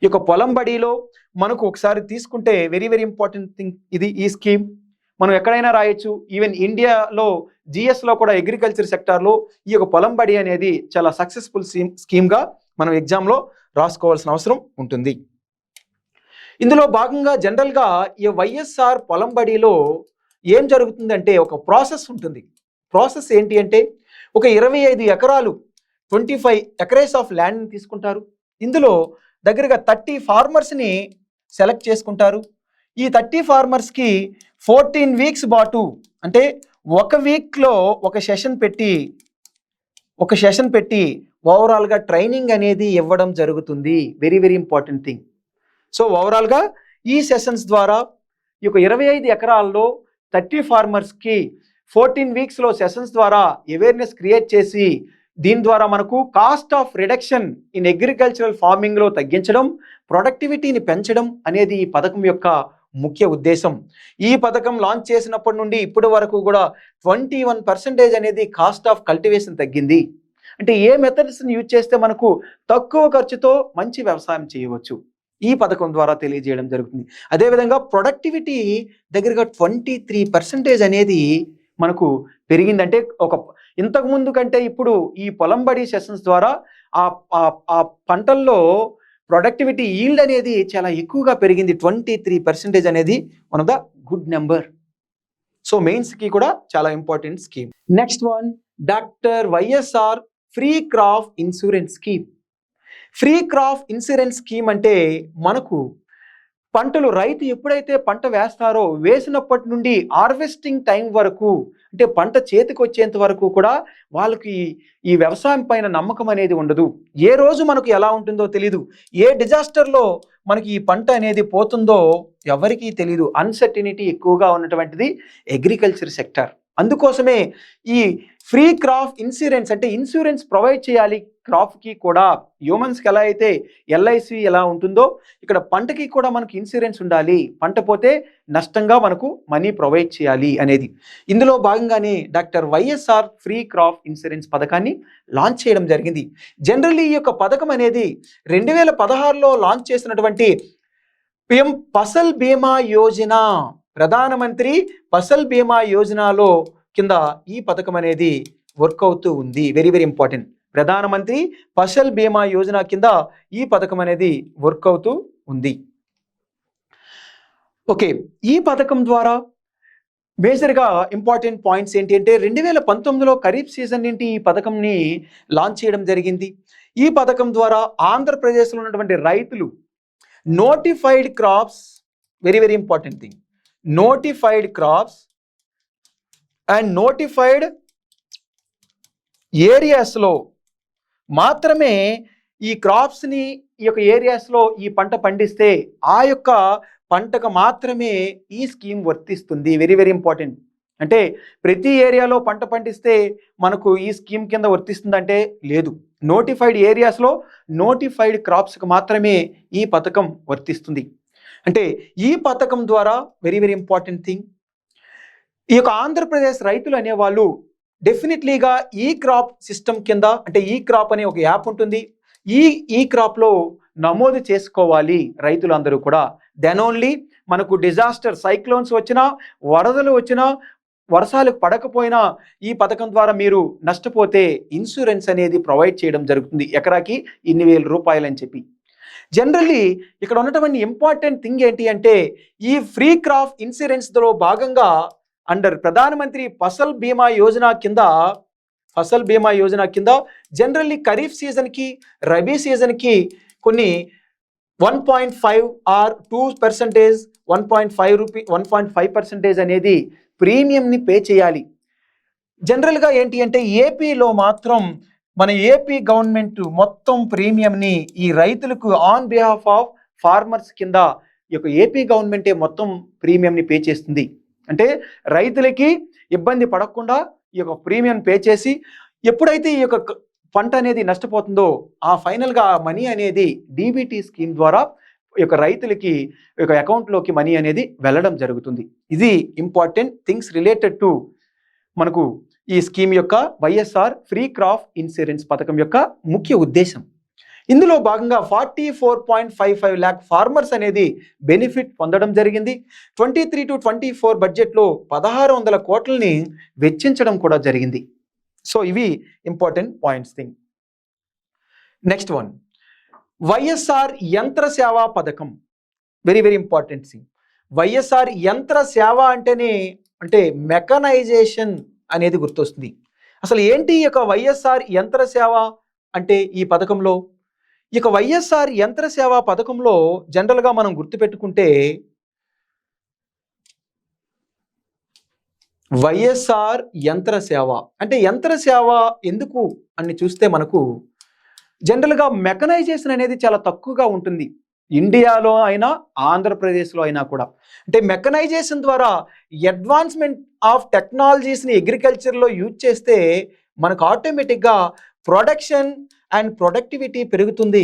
ఈ యొక్క పొలం బడిలో మనకు ఒకసారి తీసుకుంటే వెరీ ఇంపార్టెంట్ థింగ్ ఇది. ఈ స్కీమ్ మనం ఎక్కడైనా రాయొచ్చు. ఈవెన్ ఇండియాలో జిఎస్లో కూడా అగ్రికల్చర్ సెక్టార్లో ఈ యొక్క పొలం బడి అనేది చాలా సక్సెస్ఫుల్ స్కీమ్గా మనం ఎగ్జామ్లో రాసుకోవాల్సిన అవసరం ఉంటుంది. ఇందులో భాగంగా జనరల్గా ఈ వైఎస్ఆర్ పొలం బడిలో ఏం జరుగుతుందంటే ఒక ప్రాసెస్ ఉంటుంది. ప్రాసెస్ ఏంటి అంటే ఒక 25 ఎకరాలు 25 acres ఆఫ్ ల్యాండ్ని తీసుకుంటారు. ఇందులో దగ్గరగా 30 ఫార్మర్స్ని సెలెక్ట్ చేసుకుంటారు. ఈ 30 ఫార్మర్స్కి 14 weeks పాటు అంటే ఒక వీక్లో ఒక సెషన్ పెట్టి ఓవరాల్గా ట్రైనింగ్ అనేది ఇవ్వడం జరుగుతుంది. Very important thing. సో ఓవరాల్గా ఈ సెషన్స్ ద్వారా ఈ యొక్క 25 ఎకరాల్లో 30 ఫార్మర్స్కి 14 weeksలో సెషన్స్ ద్వారా అవేర్నెస్ క్రియేట్ చేసి దీని ద్వారా మనకు cost of reduction in agricultural ఫార్మింగ్లో తగ్గించడం, ప్రొడక్టివిటీని పెంచడం అనేది ఈ పథకం యొక్క ముఖ్య ఉద్దేశం. ఈ పథకం లాంచ్ చేసినప్పటి నుండి ఇప్పటి వరకు కూడా 21% అనేది కాస్ట్ ఆఫ్ కల్టివేషన్ తగ్గింది. అంటే ఏ మెథడ్స్ని యూజ్ చేస్తే మనకు తక్కువ ఖర్చుతో మంచి వ్యవసాయం చేయవచ్చు ఈ పథకం ద్వారా తెలియజేయడం జరుగుతుంది. అదేవిధంగా ప్రొడక్టివిటీ దగ్గరగా 23% అనేది మనకు పెరిగిందంటే ఒక ఇంతకు ముందు కంటే ఇప్పుడు ఈ పొలం బడి సెషన్స్ ద్వారా ఆ పంటల్లో ప్రొడక్టివిటీ ఈల్డ్ అనేది చాలా ఎక్కువగా పెరిగింది. 23% అనేది one of the good number. So మెయిన్స్కి కూడా చాలా important scheme. Next one, doctor YSR free crop insurance scheme. Free crop insurance scheme అంటే మనకు పంటలు రైతు ఎప్పుడైతే పంట వేస్తారో వేసినప్పటి నుండి హార్వెస్టింగ్ టైం వరకు, అంటే పంట చేతికి వచ్చేంత వరకు కూడా వాళ్ళకి ఈ వ్యవసాయం పైన నమ్మకం అనేది ఉండదు. ఏ రోజు మనకు ఎలా ఉంటుందో తెలీదు, ఏ డిజాస్టర్లో మనకి ఈ పంట అనేది పోతుందో ఎవరికీ తెలీదు. అన్సర్టినిటీ ఎక్కువగా ఉన్నటువంటిది అగ్రికల్చర్ సెక్టర్. అందుకోసమే ఈ ఫ్రీ క్రాప్ ఇన్సూరెన్స్, అంటే ఇన్సూరెన్స్ ప్రొవైడ్ చేయాలి క్రాప్కి కూడా. హ్యూమన్స్కి ఎలా అయితే ఎల్ఐసి ఎలా ఉంటుందో ఇక్కడ పంటకి కూడా మనకు ఇన్సూరెన్స్ ఉండాలి. పంట పోతే నష్టంగా మనకు మనీ ప్రొవైడ్ చేయాలి అనేది. ఇందులో భాగంగానే doctor YSR free crop insurance పథకాన్ని లాంచ్ చేయడం జరిగింది. జనరల్లీ ఈ యొక్క పథకం అనేది 2016లో లాంచ్ చేసినటువంటి పిఎం ఫసల్ బీమా యోజన, ప్రధానమంత్రి ఫసల్ బీమా యోజనలో కింద ఈ పథకం అనేది వర్క్ అవుతూ ఉంది. Very very important. ప్రధానమంత్రి ఫసల్ బీమా యోజన కింద ఈ పథకం అనేది వర్క్ అవుతూ ఉంది. ఓకే, ఈ పథకం ద్వారా మేజర్గా ఇంపార్టెంట్ పాయింట్స్ ఏంటి అంటే 2019లో ఖరీఫ్ సీజన్ నుండి ఈ పథకంని లాంచ్ చేయడం జరిగింది. ఈ పథకం ద్వారా ఆంధ్రప్రదేశ్లో ఉన్నటువంటి రైతులు notified crops, very very important thing, notified crops and notified ఏరియాస్లో మాత్రమే ఈ క్రాప్స్ని, ఈ యొక్క ఏరియాస్లో ఈ పంట పండిస్తే ఆ యొక్క పంటకు మాత్రమే ఈ స్కీమ్ వర్తిస్తుంది. Very very important. అంటే ప్రతి ఏరియాలో పంట పండిస్తే మనకు ఈ స్కీమ్ కింద వర్తిస్తుందంటే లేదు. నోటిఫైడ్ ఏరియాస్లో నోటిఫైడ్ క్రాప్స్కి మాత్రమే ఈ పథకం వర్తిస్తుంది. అంటే ఈ పథకం ద్వారా వెరీ వెరీ ఇంపార్టెంట్ థింగ్, ఈ యొక్క ఆంధ్రప్రదేశ్ రైతులు అనేవాళ్ళు డెఫినెట్లీగా ఈ క్రాప్ సిస్టమ్ కింద, అంటే ఈ క్రాప్ అనే ఒక యాప్ ఉంటుంది, ఈ క్రాప్లో నమోదు చేసుకోవాలి రైతులందరూ కూడా. దెన్ ఓన్లీ మనకు డిజాస్టర్, సైక్లోన్స్ వచ్చినా, వరదలు వచ్చినా, వర్షాలు పడకపోయినా ఈ పథకం ద్వారా మీరు నష్టపోతే ఇన్సూరెన్స్ అనేది ప్రొవైడ్ చేయడం జరుగుతుంది. ఎకరాకి ఇన్ని వేల రూపాయలు అని చెప్పి. జనరల్లీ ఇక్కడ ఉన్నటువంటి ఇంపార్టెంట్ థింగ్ ఏంటి అంటే ఈ ఫ్రీ క్రాప్ ఇన్సూరెన్స్లో భాగంగా అండర్ ప్రధానమంత్రి ఫసల్ బీమా యోజన కింద జనరల్లీ ఖరీఫ్ సీజన్కి, రబీ సీజన్కి కొన్ని 1.5 ఆర్ 2%, 1.5% అనేది ప్రీమియంని పే చేయాలి. జనరల్గా ఏంటి అంటే ఏపీలో మాత్రం మన ఏపీ గవర్నమెంట్ మొత్తం ప్రీమియంని ఈ రైతులకు ఆన్ బిహాఫ్ ఆఫ్ ఫార్మర్స్ కింద ఈ యొక్క ఏపీ గవర్నమెంటే మొత్తం ప్రీమియంని పే చేస్తుంది. అంటే రైతులకి ఇబ్బంది పడకుండా ఈ యొక్క ప్రీమియం పే చేసి ఎప్పుడైతే ఈ యొక్క పంట అనేది నష్టపోతుందో ఆ ఫైనల్గా మనీ అనేది డీబీటీ స్కీమ్ ద్వారా ఈ యొక్క రైతులకి ఈ యొక్క అకౌంట్లోకి మనీ అనేది వెళ్ళడం జరుగుతుంది. ఇది ఇంపార్టెంట్ థింగ్స్ రిలేటెడ్ టు మనకు ఈ స్కీమ్ యొక్క వైఎస్ఆర్ ఫ్రీ క్రాప్ ఇన్సూరెన్స్ పథకం యొక్క ముఖ్య ఉద్దేశం. ఇందులో భాగంగా 44.55 lakh ఫార్మర్స్ అనేది బెనిఫిట్ పొందడం జరిగింది. 23 to 24 బడ్జెట్లో 1600 కోట్లని వెచ్చించడం కూడా జరిగింది. సో ఇవి important points thing. Next one, YSR Yantra Seva పథకం. Very very important thing. YSR యంత్ర సేవ అంటేనే అంటే మెకనైజేషన్ అనేది గుర్తొస్తుంది. అసలు ఏంటి ఈ యొక్క వైఎస్ఆర్ యంత్ర సేవ అంటే ఈ పథకంలో, ఈ యొక్క వైఎస్ఆర్ యంత్ర సేవా పథకంలో జనరల్గా మనం గుర్తుపెట్టుకుంటే వైఎస్ఆర్ యంత్ర సేవ అంటే యంత్ర సేవ ఎందుకు అని చూస్తే మనకు జనరల్గా మెకనైజేషన్ అనేది చాలా తక్కువగా ఉంటుంది. ఇండియాలో అయినా ఆంధ్రప్రదేశ్లో అయినా కూడా. అంటే మెకనైజేషన్ ద్వారా అడ్వాన్స్మెంట్ ఆఫ్ టెక్నాలజీస్ని అగ్రికల్చర్లో యూజ్ చేస్తే మనకు ఆటోమేటిక్గా ప్రొడక్షన్ అండ్ ప్రొడక్టివిటీ పెరుగుతుంది.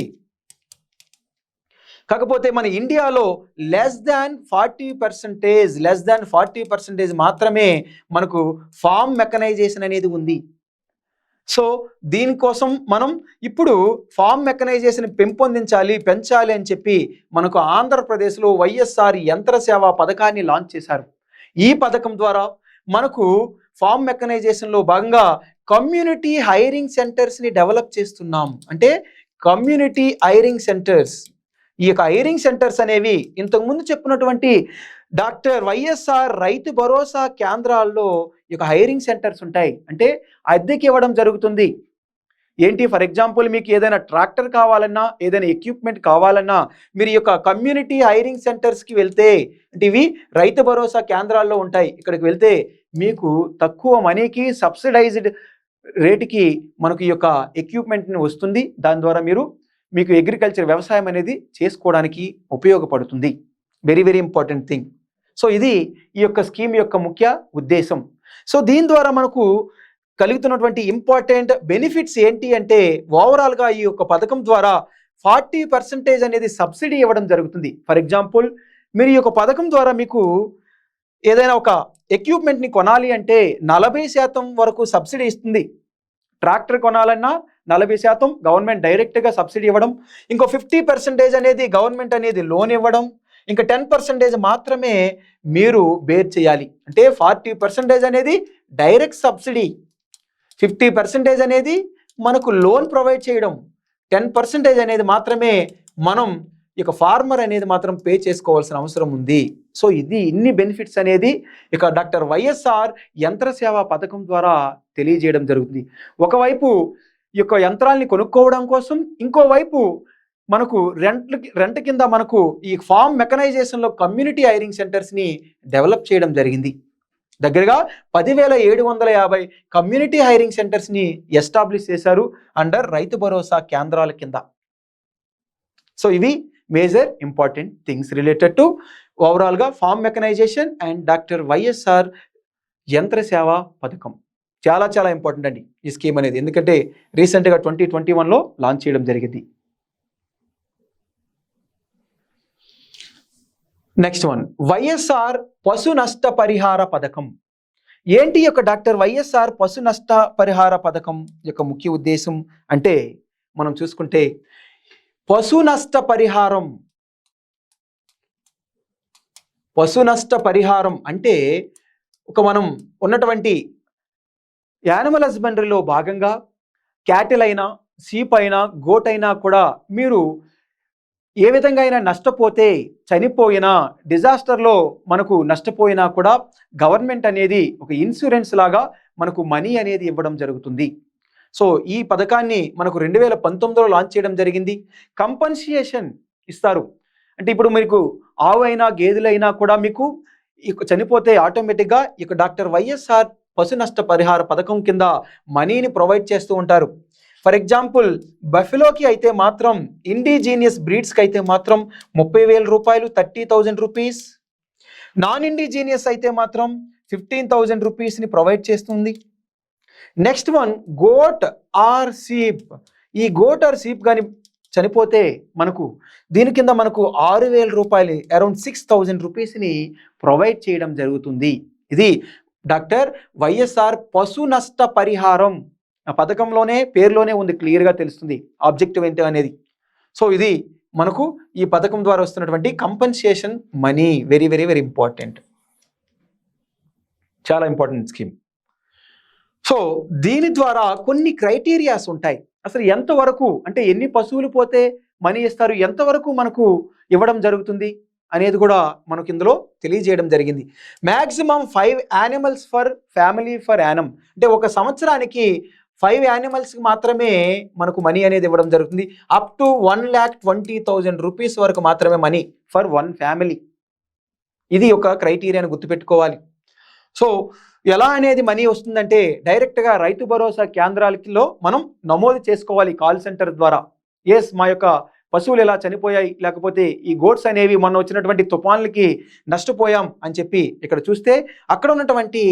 కాకపోతే మన ఇండియాలో లెస్ దాన్ 40% మాత్రమే మనకు ఫార్మ్ మెకనైజేషన్ అనేది ఉంది. సో దీనికోసం మనం ఇప్పుడు ఫార్మ్ మెకనైజేషన్ పెంచాలి అని చెప్పి మనకు ఆంధ్రప్రదేశ్లో వైఎస్ఆర్ యంత్ర సేవా పథకాన్ని లాంచ్ చేశారు. ఈ పథకం ద్వారా మనకు ఫార్మ్ మెకనైజేషన్లో భాగంగా కమ్యూనిటీ హైరింగ్ సెంటర్స్ని డెవలప్ చేస్తున్నాం. అంటే కమ్యూనిటీ హైరింగ్ సెంటర్స్, ఈ యొక్క హైరింగ్ సెంటర్స్ అనేవి ఇంతకుముందు చెప్పినటువంటి డాక్టర్ వైఎస్ఆర్ రైతు భరోసా కేంద్రాల్లో ఈ యొక్క హైరింగ్ సెంటర్స్ ఉంటాయి. అంటే అద్దెకి ఇవ్వడం జరుగుతుంది. ఏంటి, ఫర్ ఎగ్జాంపుల్ మీకు ఏదైనా ట్రాక్టర్ కావాలన్నా, ఏదైనా ఎక్విప్మెంట్ కావాలన్నా మీరు ఈ యొక్క కమ్యూనిటీ హైరింగ్ సెంటర్స్కి వెళ్తే, అంటే ఇవి రైతు భరోసా కేంద్రాల్లో ఉంటాయి, ఇక్కడికి వెళ్తే మీకు తక్కువ మనీకి సబ్సిడైజ్డ్ రేటుకి మనకు ఈ యొక్క ఎక్విప్మెంట్ని వస్తుంది. దాని ద్వారా మీకు అగ్రికల్చర్ వ్యవసాయం అనేది చేసుకోవడానికి ఉపయోగపడుతుంది. Very very important thing. So ఇది ఈ యొక్క స్కీమ్ యొక్క ముఖ్య ఉద్దేశం. సో దీని ద్వారా మనకు కలుగుతున్నటువంటి ఇంపార్టెంట్ బెనిఫిట్స్ ఏంటి అంటే, ఓవరాల్గా ఈ యొక్క పథకం ద్వారా 40% అనేది సబ్సిడీ ఇవ్వడం జరుగుతుంది. ఫర్ ఎగ్జాంపుల్ మీరు ఈ యొక్క పథకం ద్వారా మీకు ఏదైనా ఒక ఎక్విప్మెంట్ని కొనాలి అంటే 40% వరకు సబ్సిడీ ఇస్తుంది. ట్రాక్టర్ కొనాలన్నా 40% గవర్నమెంట్ డైరెక్ట్గా సబ్సిడీ ఇవ్వడం, ఇంకో 50% అనేది గవర్నమెంట్ అనేది లోన్ ఇవ్వడం, ఇంకా 10% మాత్రమే మీరు బేర్ చేయాలి. అంటే 40% అనేది డైరెక్ట్ సబ్సిడీ, 50% అనేది మనకు లోన్ ప్రొవైడ్ చేయడం, 10% అనేది మాత్రమే మనం ఇక ఫార్మర్ అనేది మాత్రం పే చేసుకోవాల్సిన అవసరం ఉంది. సో ఇన్ని బెనిఫిట్స్ అనేది ఇక డాక్టర్ వైఎస్ఆర్ యంత్ర సేవా పథకం ద్వారా తెలియజేయడం జరుగుతుంది. ఒకవైపు ఈ యొక్క యంత్రాల్ని కొనుక్కోవడం కోసం, ఇంకోవైపు మనకు రెంట్ కింద మనకు ఈ ఫార్మ్ మెకనైజేషన్లో కమ్యూనిటీ హైరింగ్ సెంటర్స్ని డెవలప్ చేయడం జరిగింది. దగ్గరగా 10,750 కమ్యూనిటీ హైరింగ్ సెంటర్స్ని ఎస్టాబ్లిష్ చేశారు అండర్ రైతు భరోసా కేంద్రాల కింద. సో ఇవి major important things related to ఓవరాల్గా farm mechanization and doctor YSR Yantra Seva పథకం. చాలా చాలా ఇంపార్టెంట్ అండి ఈ స్కీమ్ అనేది, ఎందుకంటే రీసెంట్గా 2021లో లాంచ్ చేయడం జరిగింది. నెక్స్ట్ వన్, వైఎస్ఆర్ పశు నష్ట పరిహార పథకం. ఏంటి యొక్క డాక్టర్ వైఎస్ఆర్ పశు నష్ట పరిహార పథకం యొక్క ముఖ్య ఉద్దేశం అంటే, మనం చూసుకుంటే పశు నష్ట పరిహారం అంటే మనం ఉన్నటువంటి యానిమల్ హస్బెండరీలో భాగంగా క్యాటిల్ అయినా, షీప్ అయినా, గోట్ అయినా కూడా మీరు ఏ విధంగా అయినా నష్టపోతే, చనిపోయినా, డిజాస్టర్లో మనకు నష్టపోయినా కూడా గవర్నమెంట్ అనేది ఒక ఇన్సూరెన్స్ లాగా మనకు మనీ అనేది ఇవ్వడం జరుగుతుంది. సో ఈ పథకాన్ని మనకు 2019లో లాంచ్ చేయడం జరిగింది. కంపన్సేషన్ ఇస్తారు. అంటే ఇప్పుడు మీకు ఆవు అయినా, గేదెలైనా కూడా మీకు చనిపోతే ఆటోమేటిక్గా ఇక డాక్టర్ వైఎస్ఆర్ పశు నష్ట పరిహార పథకం కింద మనీని ప్రొవైడ్ చేస్తూ ఉంటారు. ఫర్ ఎగ్జాంపుల్ బఫెలోకి అయితే మాత్రం, ఇండిజీనియస్ బ్రీడ్స్కి అయితే మాత్రం 30,000 రూపాయలు, 30,000 రూపీస్. నాన్ ఇండిజీనియస్ అయితే మాత్రం 15,000 రూపీస్ని ప్రొవైడ్ చేస్తుంది. Next one, goat or sheep. ఈ గోట్ ఆర్ షీప్ కానీ చనిపోతే మనకు దీని కింద మనకు 6,000 రూపాయలు, అరౌండ్ 6,000 రూపీస్ని ప్రొవైడ్ చేయడం జరుగుతుంది. ఇది డాక్టర్ వైఎస్ఆర్ పశు నష్ట పరిహారం ఆ పథకంలోనే, పేరులోనే ఉంది, క్లియర్గా తెలుస్తుంది ఆబ్జెక్టివ్ ఏంటి అనేది. సో ఇది మనకు ఈ పథకం ద్వారా వస్తున్నటువంటి compensation money. Very very very important, చాలా ఇంపార్టెంట్ స్కీమ్. సో దీని ద్వారా కొన్ని క్రైటీరియాస్ ఉంటాయి. అసలు ఎంతవరకు, అంటే ఎన్ని పశువులు పోతే మనీ ఇస్తారు, ఎంతవరకు మనకు ఇవ్వడం జరుగుతుంది అనేది కూడా మనకు ఇందులో తెలియజేయడం జరిగింది. Maximum 5 animals per family per annum. అంటే ఒక సంవత్సరానికి 5 యానిమల్స్కి మాత్రమే మనకు మనీ అనేది ఇవ్వడం జరుగుతుంది. అప్ టు 1,20,000 రూపీస్ వరకు మాత్రమే మనీ ఫర్ 1 ఫ్యామిలీ. ఇది ఒక క్రైటీరియాని గుర్తుపెట్టుకోవాలి. సో ఎలా అనేది మనీ వస్తుందంటే, డైరెక్ట్గా రైతు భరోసా కేంద్రాలలో మనం నమోదు చేసుకోవాలి కాల్ సెంటర్ ద్వారా. ఎస్, మా యొక్క పశువులు ఎలా చనిపోయాయి, లేకపోతే ఈ గోట్స్ అనేవి మొన్న వచ్చినటువంటి తుఫాన్లకి నష్టపోయాం అని చెప్పి ఇక్కడ చూస్తే, అక్కడ ఉన్నటువంటి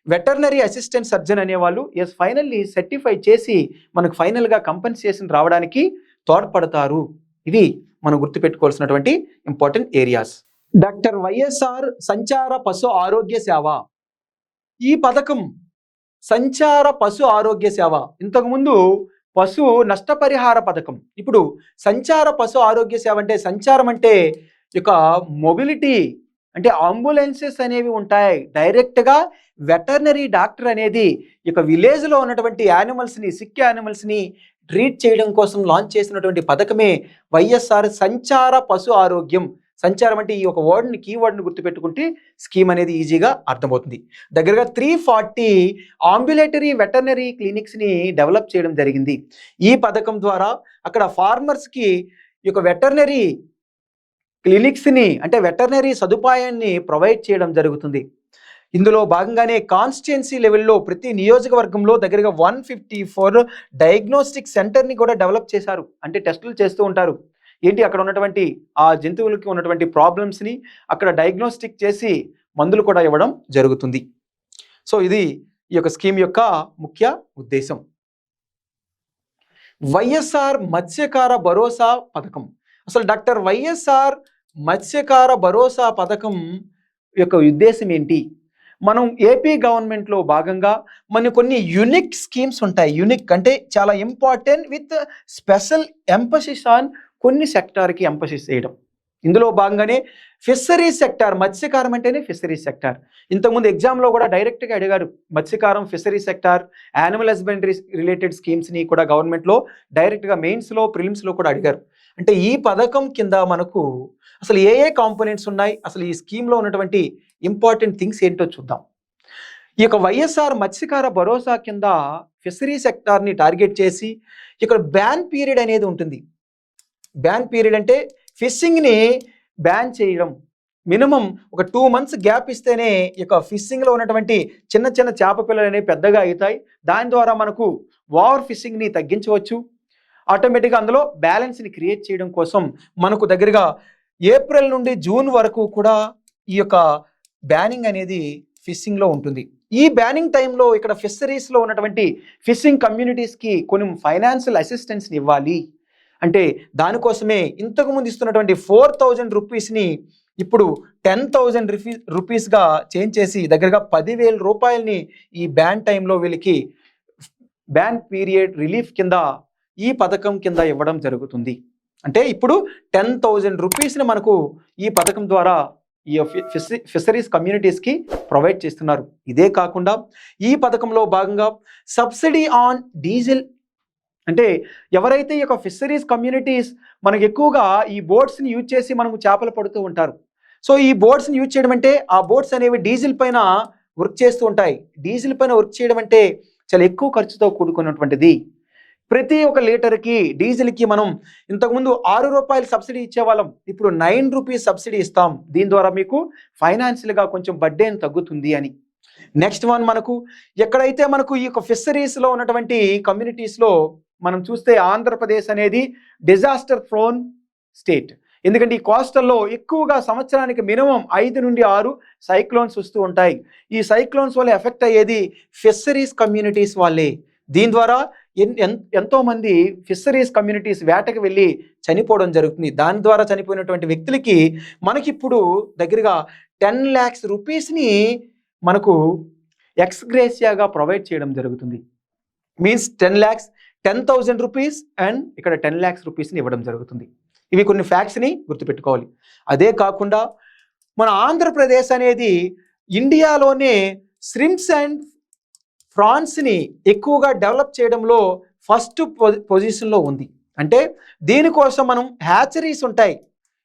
వెటర్నరీ అసిస్టెంట్ సర్జన్ అనేవాళ్ళు ఎస్ ఫైనల్లీ సర్టిఫై చేసి మనకు ఫైనల్గా కంపెన్సేషన్ రావడానికి తోడ్పడతారు. ఇవి మనం గుర్తుపెట్టుకోవాల్సినటువంటి ఇంపార్టెంట్ ఏరియాస్. డాక్టర్ వైఎస్ఆర్ సంచార పశు ఆరోగ్య సేవ. ఈ పథకం సంచార పశు ఆరోగ్య సేవ, ఇంతకుముందు పశు నష్టపరిహార పథకం, ఇప్పుడు సంచార పశు ఆరోగ్య సేవ. అంటే సంచారం అంటే ఇక మొబిలిటీ, అంటే అంబులెన్సెస్ అనేవి ఉంటాయి. డైరెక్ట్గా వెటర్నరీ డాక్టర్ అనేది ఇక విలేజ్లో ఉన్నటువంటి యానిమల్స్ని, సిక్ యానిమల్స్ని ట్రీట్ చేయడం కోసం లాంచ్ చేసినటువంటి పథకమే వైఎస్ఆర్ సంచార పశు ఆరోగ్యం. సంచారం అంటే ఈ ఒక వర్డ్ని కీవర్డ్ని గుర్తుపెట్టుకుంటే స్కీమ్ అనేది ఈజీగా అర్థమవుతుంది. దగ్గరగా 340 అంబులేటరీ వెటర్నరీ క్లినిక్స్ని డెవలప్ చేయడం జరిగింది. ఈ పథకం ద్వారా అక్కడ ఫార్మర్స్కి ఈ యొక్క వెటర్నరీ క్లినిక్స్ని అంటే వెటర్నరీ సదుపాయాన్ని ప్రొవైడ్ చేయడం జరుగుతుంది. ఇందులో భాగంగానే కాన్స్టిట్యుయెన్సీ లెవెల్లో ప్రతి నియోజకవర్గంలో దగ్గరగా 154 డయాగ్నోస్టిక్ సెంటర్ని కూడా డెవలప్ చేశారు. అంటే టెస్టులు చేస్తూ ఉంటారు. ఏంటి అక్కడ ఉన్నటువంటి ఆ జంతువులకి ఉన్నటువంటి ప్రాబ్లమ్స్ని అక్కడ డయాగ్నోస్టిక్ చేసి మందులు కూడా ఇవ్వడం జరుగుతుంది. సో ఇది ఈ యొక్క స్కీమ్ యొక్క ముఖ్య ఉద్దేశం. వైఎస్ఆర్ మత్స్యకార భరోసా పథకం. అసలు డాక్టర్ వైఎస్ఆర్ మత్స్యకార భరోసా పథకం యొక్క ఉద్దేశం ఏంటి? మనం ఏపీ గవర్నమెంట్లో భాగంగా మన కొన్ని యూనిక్ స్కీమ్స్ ఉంటాయి. యూనిక్ అంటే చాలా important with special emphasis on కొన్ని సెక్టార్కి ఎంపసిస్ చేయడం. ఇందులో భాగంగానే ఫిషరీస్ సెక్టార్, మత్స్యకారం అంటేనే ఫిషరీస్ సెక్టార్. ఇంతకుముందు ఎగ్జామ్లో కూడా డైరెక్ట్గా అడిగారు. మత్స్యకారం, fisheries sector, animal husbandry related స్కీమ్స్ని కూడా గవర్నమెంట్లో డైరెక్ట్గా మెయిన్స్లో, ప్రిలిమ్స్లో కూడా అడిగారు. అంటే ఈ పథకం కింద మనకు అసలు ఏ ఏ కాంపోనెంట్స్ ఉన్నాయి, అసలు ఈ స్కీమ్లో ఉన్నటువంటి ఇంపార్టెంట్ థింగ్స్ ఏంటో చూద్దాం. ఈ యొక్క వైఎస్ఆర్ మత్స్యకార భరోసా కింద ఫిషరీ సెక్టార్ని టార్గెట్ చేసి ఇక్కడ బ్యాన్ పీరియడ్ అనేది ఉంటుంది. బ్యాన్ పీరియడ్ అంటే ఫిషింగ్ని బ్యాన్ చేయడం. మినిమం ఒక 2 months గ్యాప్ ఇస్తేనే ఇక ఫిషింగ్లో ఉన్నటువంటి చిన్న చిన్న చేప పిల్లలు అనేవి పెద్దగా అవుతాయి. దాని ద్వారా మనకు ఓవర్ ఫిషింగ్ని తగ్గించవచ్చు. ఆటోమేటిక్గా అందులో బ్యాలెన్స్ని క్రియేట్ చేయడం కోసం మనకు దగ్గరగా ఏప్రిల్ నుండి జూన్ వరకు కూడా ఈ యొక్క బ్యానింగ్ అనేది ఫిషింగ్లో ఉంటుంది. ఈ బ్యానింగ్ టైంలో ఇక్కడ ఫిషరీస్లో ఉన్నటువంటి ఫిషింగ్ కమ్యూనిటీస్కి కొన్ని ఫైనాన్షియల్ అసిస్టెన్స్ని ఇవ్వాలి. అంటే దానికోసమే ఇంతకుముందు ఇస్తున్నటువంటి 4000 రూపీస్ని ఇప్పుడు 10,000 రూపీస్గా చేంజ్ చేసి దగ్గరగా 10,000 రూపాయలని ఈ బ్యాన్ టైంలో వీళ్ళకి బ్యాన్ పీరియడ్ రిలీఫ్ కింద ఈ పథకం కింద ఇవ్వడం జరుగుతుంది. అంటే ఇప్పుడు 10,000 రూపీస్ని మనకు ఈ పథకం ద్వారా ఈ ఫిషరీస్ కమ్యూనిటీస్కి ప్రొవైడ్ చేస్తున్నారు. ఇదే కాకుండా ఈ పథకంలో భాగంగా సబ్సిడీ ఆన్ డీజిల్, అంటే ఎవరైతే ఈ యొక్క ఫిషరీస్ కమ్యూనిటీస్ మనకు ఎక్కువగా ఈ బోట్స్ని యూజ్ చేసి మనకు చేపలు పడుతూ ఉంటారు. సో ఈ బోట్స్ని యూజ్ చేయడం అంటే ఆ బోట్స్ అనేవి డీజిల్ పైన వర్క్ చేస్తూ ఉంటాయి. డీజిల్ పైన వర్క్ చేయడం అంటే చాలా ఎక్కువ ఖర్చుతో కూడుకున్నటువంటిది. ప్రతి ఒక్క లీటర్కి డీజిల్కి మనం ఇంతకుముందు 6 రూపాయలు సబ్సిడీ ఇచ్చేవాళ్ళం, ఇప్పుడు 9 రూపీస్ సబ్సిడీ ఇస్తాం. దీని ద్వారా మీకు ఫైనాన్షియల్గా కొంచెం బర్డెన్ తగ్గుతుంది అని. నెక్స్ట్ వన్, మనకు ఎక్కడైతే మనకు ఈ యొక్క ఫిషరీస్లో ఉన్నటువంటి కమ్యూనిటీస్లో మనం చూస్తే ఆంధ్రప్రదేశ్ అనేది డిజాస్టర్ ప్రోన్ స్టేట్. ఎందుకంటే ఈ కోస్టల్లో ఎక్కువగా సంవత్సరానికి మినిమం 5 నుండి 6 సైక్లోన్స్ వస్తూ ఉంటాయి. ఈ సైక్లోన్స్ వల్ల ఎఫెక్ట్ అయ్యేది ఫిషరీస్ కమ్యూనిటీస్ వాళ్ళే. దీని ద్వారా ఎంతోమంది ఫిషరీస్ కమ్యూనిటీస్ వేటకి వెళ్ళి చనిపోవడం జరుగుతుంది. దాని ద్వారా చనిపోయినటువంటి వ్యక్తులకి మనకిప్పుడు దగ్గరగా 10 lakhs రూపీస్ని మనకు ఎక్స్గ్రేసియాగా ప్రొవైడ్ చేయడం జరుగుతుంది. మీన్స్ 10,000 రూపీస్ అండ్ ఇక్కడ 10 lakhs రూపీస్ని ఇవ్వడం జరుగుతుంది. ఇవి కొన్ని ఫ్యాక్ట్స్ని గుర్తుపెట్టుకోవాలి. అదే కాకుండా మన ఆంధ్రప్రదేశ్ అనేది ఇండియాలోనే శ్రింప్స్ అండ్ ఫ్రాన్స్ని ఎక్కువగా డెవలప్ చేయడంలో ఫస్ట్ పొజిషన్లో ఉంది. అంటే దీనికోసం మనం హ్యాచరీస్ ఉంటాయి.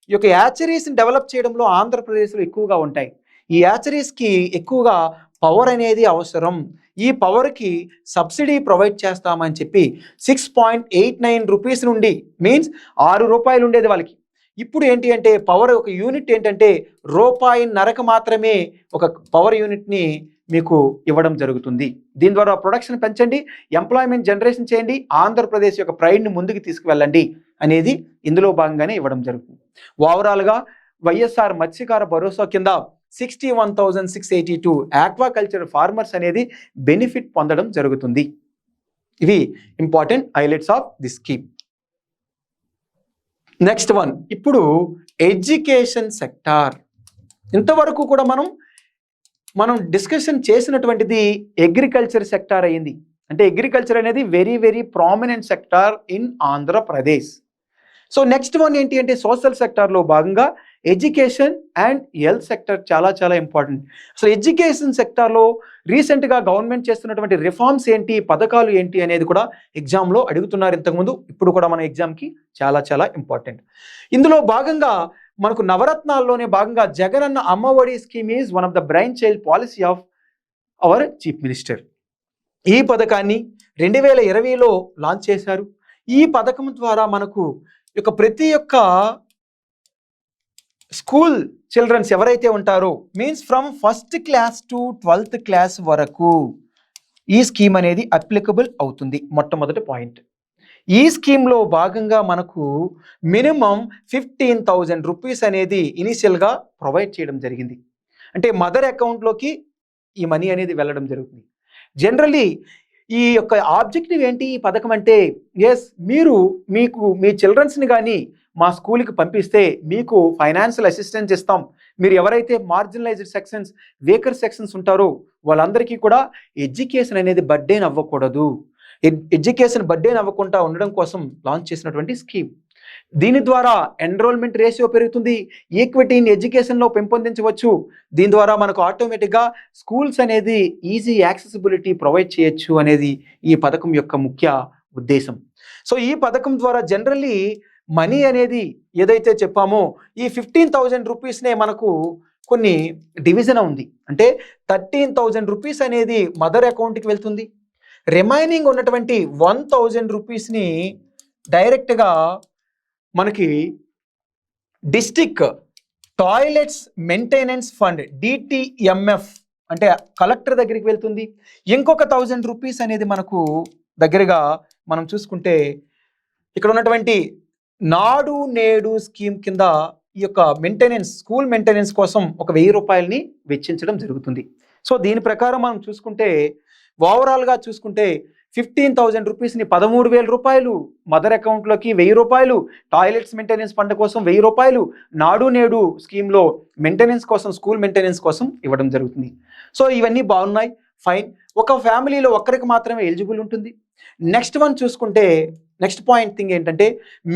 ఈ యొక్క హ్యాచరీస్ని డెవలప్ చేయడంలో ఆంధ్రప్రదేశ్లో ఎక్కువగా ఉంటాయి. ఈ హ్యాచరీస్కి ఎక్కువగా పవర్ అనేది అవసరం. ఈ పవర్కి సబ్సిడీ ప్రొవైడ్ చేస్తామని చెప్పి 6.89 రూపీస్ నుండి, మీన్స్ 6 రూపాయలు ఉండేది వాళ్ళకి, ఇప్పుడు ఏంటి అంటే పవర్ ఒక యూనిట్ ఏంటంటే ₹1.5 మాత్రమే ఒక పవర్ యూనిట్ని మీకు ఇవ్వడం జరుగుతుంది. దీని ద్వారా ప్రొడక్షన్ పెంచండి, ఎంప్లాయ్మెంట్ జనరేషన్ చేయండి, ఆంధ్రప్రదేశ్ యొక్క ప్రైడ్ని ముందుకు తీసుకువెళ్ళండి అనేది ఇందులో భాగంగానే ఇవ్వడం జరుగుతుంది. ఓవరాల్గా వైఎస్ఆర్ మత్స్యకార భరోసా కింద 61,682 ఆక్వాకల్చర్ ఫార్మర్స్ అనేది బెనిఫిట్ పొందడం జరుగుతుంది. ఇవి important highlights of the scheme. Next one, ఇప్పుడు ఎడ్యుకేషన్ సెక్టార్. ఇంతవరకు కూడా మనం డిస్కషన్ చేసినటువంటిది అగ్రికల్చర్ సెక్టార్ అయ్యింది. అంటే అగ్రికల్చర్ అనేది very very prominent sector in Andhra Pradesh. So next one ఏంటి అంటే సోషల్ సెక్టార్లో భాగంగా ఎడ్యుకేషన్ అండ్ హెల్త్ సెక్టర్ చాలా చాలా ఇంపార్టెంట్. అసలు ఎడ్యుకేషన్ సెక్టార్లో రీసెంట్గా గవర్నమెంట్ చేస్తున్నటువంటి రిఫార్మ్స్ ఏంటి, పథకాలు ఏంటి అనేది కూడా ఎగ్జామ్లో అడుగుతున్నారు ఇంతకుముందు, ఇప్పుడు కూడా మన ఎగ్జామ్కి చాలా చాలా ఇంపార్టెంట్. ఇందులో భాగంగా మనకు నవరత్నాల్లోనే భాగంగా Jagananna Amma Vodi scheme is one of the brain child policy of our chief minister. ఈ పథకాన్ని 2020లో లాంచ్ చేశారు. ఈ పథకం ద్వారా మనకు ప్రతి ఒక్క స్కూల్ చిల్డ్రన్స్ ఎవరైతే ఉంటారో means from 1st class to 12th class వరకు ఈ స్కీమ్ అనేది అప్లికబుల్ అవుతుంది. మొట్టమొదటి పాయింట్. ఈ స్కీమ్లో భాగంగా మనకు మినిమం 15,000 రూపీస్ అనేది ఇనిషియల్గా ప్రొవైడ్ చేయడం జరిగింది. అంటే మదర్ అకౌంట్లోకి ఈ మనీ అనేది వెళ్ళడం జరుగుతుంది. జనరలీ ఈ యొక్క ఆబ్జెక్టివ్ ఏంటి ఈ పథకం అంటే, మీకు మీ చిల్డ్రన్స్ని కానీ మా స్కూల్కి పంపిస్తే మీకు ఫైనాన్షియల్ అసిస్టెన్స్ ఇస్తాం. మీరు ఎవరైతే మార్జినలైజ్డ్ సెక్షన్స్, వీకర్ సెక్షన్స్ ఉంటారో వాళ్ళందరికీ కూడా ఎడ్యుకేషన్ అనేది బర్డెన్ అవ్వకూడదు. ఎడ్యుకేషన్ బర్డెన్ అవ్వకుండా ఉండడం కోసం లాంచ్ చేసినటువంటి స్కీమ్. దీని ద్వారా ఎన్రోల్మెంట్ రేషియో పెరుగుతుంది, ఈక్విటీ ఇన్ ఎడ్యుకేషన్లో పెంపొందించవచ్చు. దీని ద్వారా మనకు ఆటోమేటిక్గా స్కూల్స్ అనేది ఈజీ యాక్సెసిబిలిటీ ప్రొవైడ్ చేయొచ్చు అనేది ఈ పథకం యొక్క ముఖ్య ఉద్దేశం. సో ఈ పథకం ద్వారా జనరల్లీ మనీ అనేది ఏదైతే చెప్పామో ఈ 15,000 రూపీస్నే మనకు కొన్ని డివిజన్ ఉంది. అంటే 13,000 రూపీస్ అనేది మదర్ అకౌంట్కి వెళ్తుంది. రిమైనింగ్ ఉన్నటువంటి 1,000 రూపీస్ని డైరెక్ట్గా మనకి district toilets maintenance fund DTMF అంటే కలెక్టర్ దగ్గరికి వెళ్తుంది. ఇంకొక 1,000 రూపీస్ అనేది మనకు దగ్గరగా మనం చూసుకుంటే ఇక్కడ ఉన్నటువంటి నాడు నేడు స్కీమ్ కింద ఈ యొక్క మెయింటెనెన్స్, స్కూల్ మెయింటెనెన్స్ కోసం ఒక 1,000 రూపాయలని వెచ్చించడం జరుగుతుంది. సో దీని ప్రకారం మనం చూసుకుంటే ఓవరాల్గా చూసుకుంటే 15,000 రూపీస్ని 13,000 రూపాయలు మదర్ అకౌంట్లోకి, 1,000 రూపాయలు టాయిలెట్స్ మెయింటెనెన్స్ ఫండ్ కోసం, 1,000 రూపాయలు నాడు నేడు స్కీమ్లో మెయింటెనెన్స్ కోసం, స్కూల్ మెయింటెనెన్స్ కోసం ఇవ్వడం జరుగుతుంది. సో ఇవన్నీ బాగున్నాయి, ఫైన్. ఒక ఫ్యామిలీలో ఒక్కరికి మాత్రమే ఎలిజిబుల్ ఉంటుంది. నెక్స్ట్ వన్ చూసుకుంటే నెక్స్ట్ పాయింట్ థింగ్ ఏంటంటే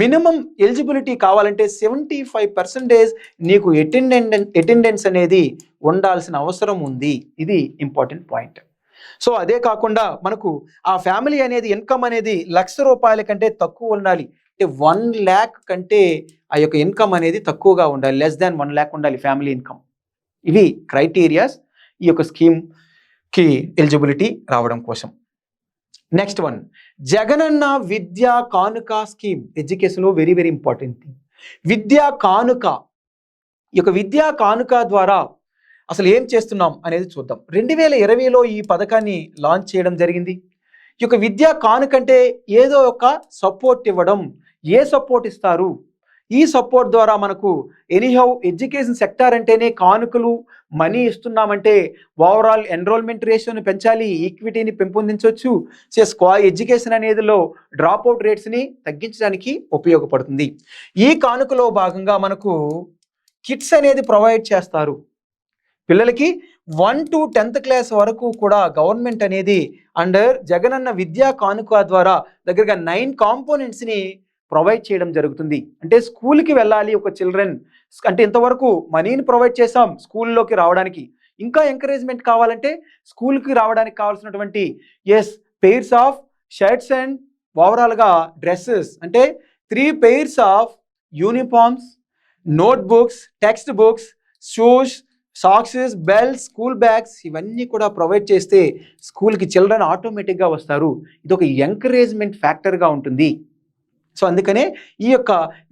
మినిమం ఎలిజిబిలిటీ కావాలంటే 75% నీకు అటెండెన్స్ అనేది ఉండాల్సిన అవసరం ఉంది. ఇది ఇంపార్టెంట్ పాయింట్. సో అదే కాకుండా మనకు ఆ ఫ్యామిలీ అనేది ఇన్కమ్ అనేది 1,00,000 రూపాయల కంటే తక్కువ ఉండాలి. అంటే 1 lakh కంటే ఆ యొక్క ఇన్కమ్ అనేది తక్కువగా ఉండాలి, లెస్ దాన్ 1 lakh ఉండాలి ఫ్యామిలీ ఇన్కమ్. ఇవి క్రైటీరియాస్ ఈ యొక్క స్కీమ్కి ఎలిజిబిలిటీ రావడం కోసం. నెక్స్ట్ వన్, జగనన్న విద్యా కానుక స్కీమ్. ఎడ్యుకేషన్లో వెరీ వెరీ ఇంపార్టెంట్ థింగ్ విద్యా కానుక. ఈ యొక్క విద్యా కానుక ద్వారా అసలు ఏం చేస్తున్నాం అనేది చూద్దాం. 2020లో ఈ పథకాన్ని లాంచ్ చేయడం జరిగింది. ఈ యొక్క విద్యా కానుక అంటే ఏదో ఒక సపోర్ట్ ఇవ్వడం. ఏ సపోర్ట్ ఇస్తారు? ఈ సపోర్ట్ ద్వారా మనకు ఎనీహౌ ఎడ్యుకేషన్ సెక్టార్ అంటేనే కానుకలు మనీ ఇస్తున్నామంటే ఓవరాల్ ఎన్రోల్మెంట్ రేషియోని పెంచాలి, ఈక్విటీని పెంపొందించవచ్చు, ఎడ్యుకేషన్ అనేదిలో డ్రాప్ అవుట్ రేట్స్ని తగ్గించడానికి ఉపయోగపడుతుంది. ఈ కానుకలో భాగంగా మనకు కిట్స్ అనేది ప్రొవైడ్ చేస్తారు. పిల్లలకి 1 to 10th క్లాస్ వరకు కూడా గవర్నమెంట్ అనేది అండర్ జగనన్న విద్యా కానుక ద్వారా దగ్గరగా 9 కాంపోనెంట్స్ని ప్రొవైడ్ చేయడం జరుగుతుంది. అంటే స్కూల్కి వెళ్ళాలి ఒక చిల్డ్రన్, అంటే ఇంతవరకు మనీని ప్రొవైడ్ చేసాం స్కూల్లోకి రావడానికి, ఇంకా ఎంకరేజ్మెంట్ కావాలంటే స్కూల్కి రావడానికి కావాల్సినటువంటి పెయిర్స్ ఆఫ్ షర్ట్స్ అండ్ ఓవరాల్గా డ్రెస్సెస్, అంటే 3 pairs of uniforms, note books, text books, shoes, socks, belts, school bags ఇవన్నీ కూడా ప్రొవైడ్ చేస్తే స్కూల్కి చిల్డ్రన్ ఆటోమేటిక్గా వస్తారు. ఇది ఒక ఎంకరేజ్మెంట్ ఫ్యాక్టర్గా ఉంటుంది. సో అందుకనే ఈ యొక్క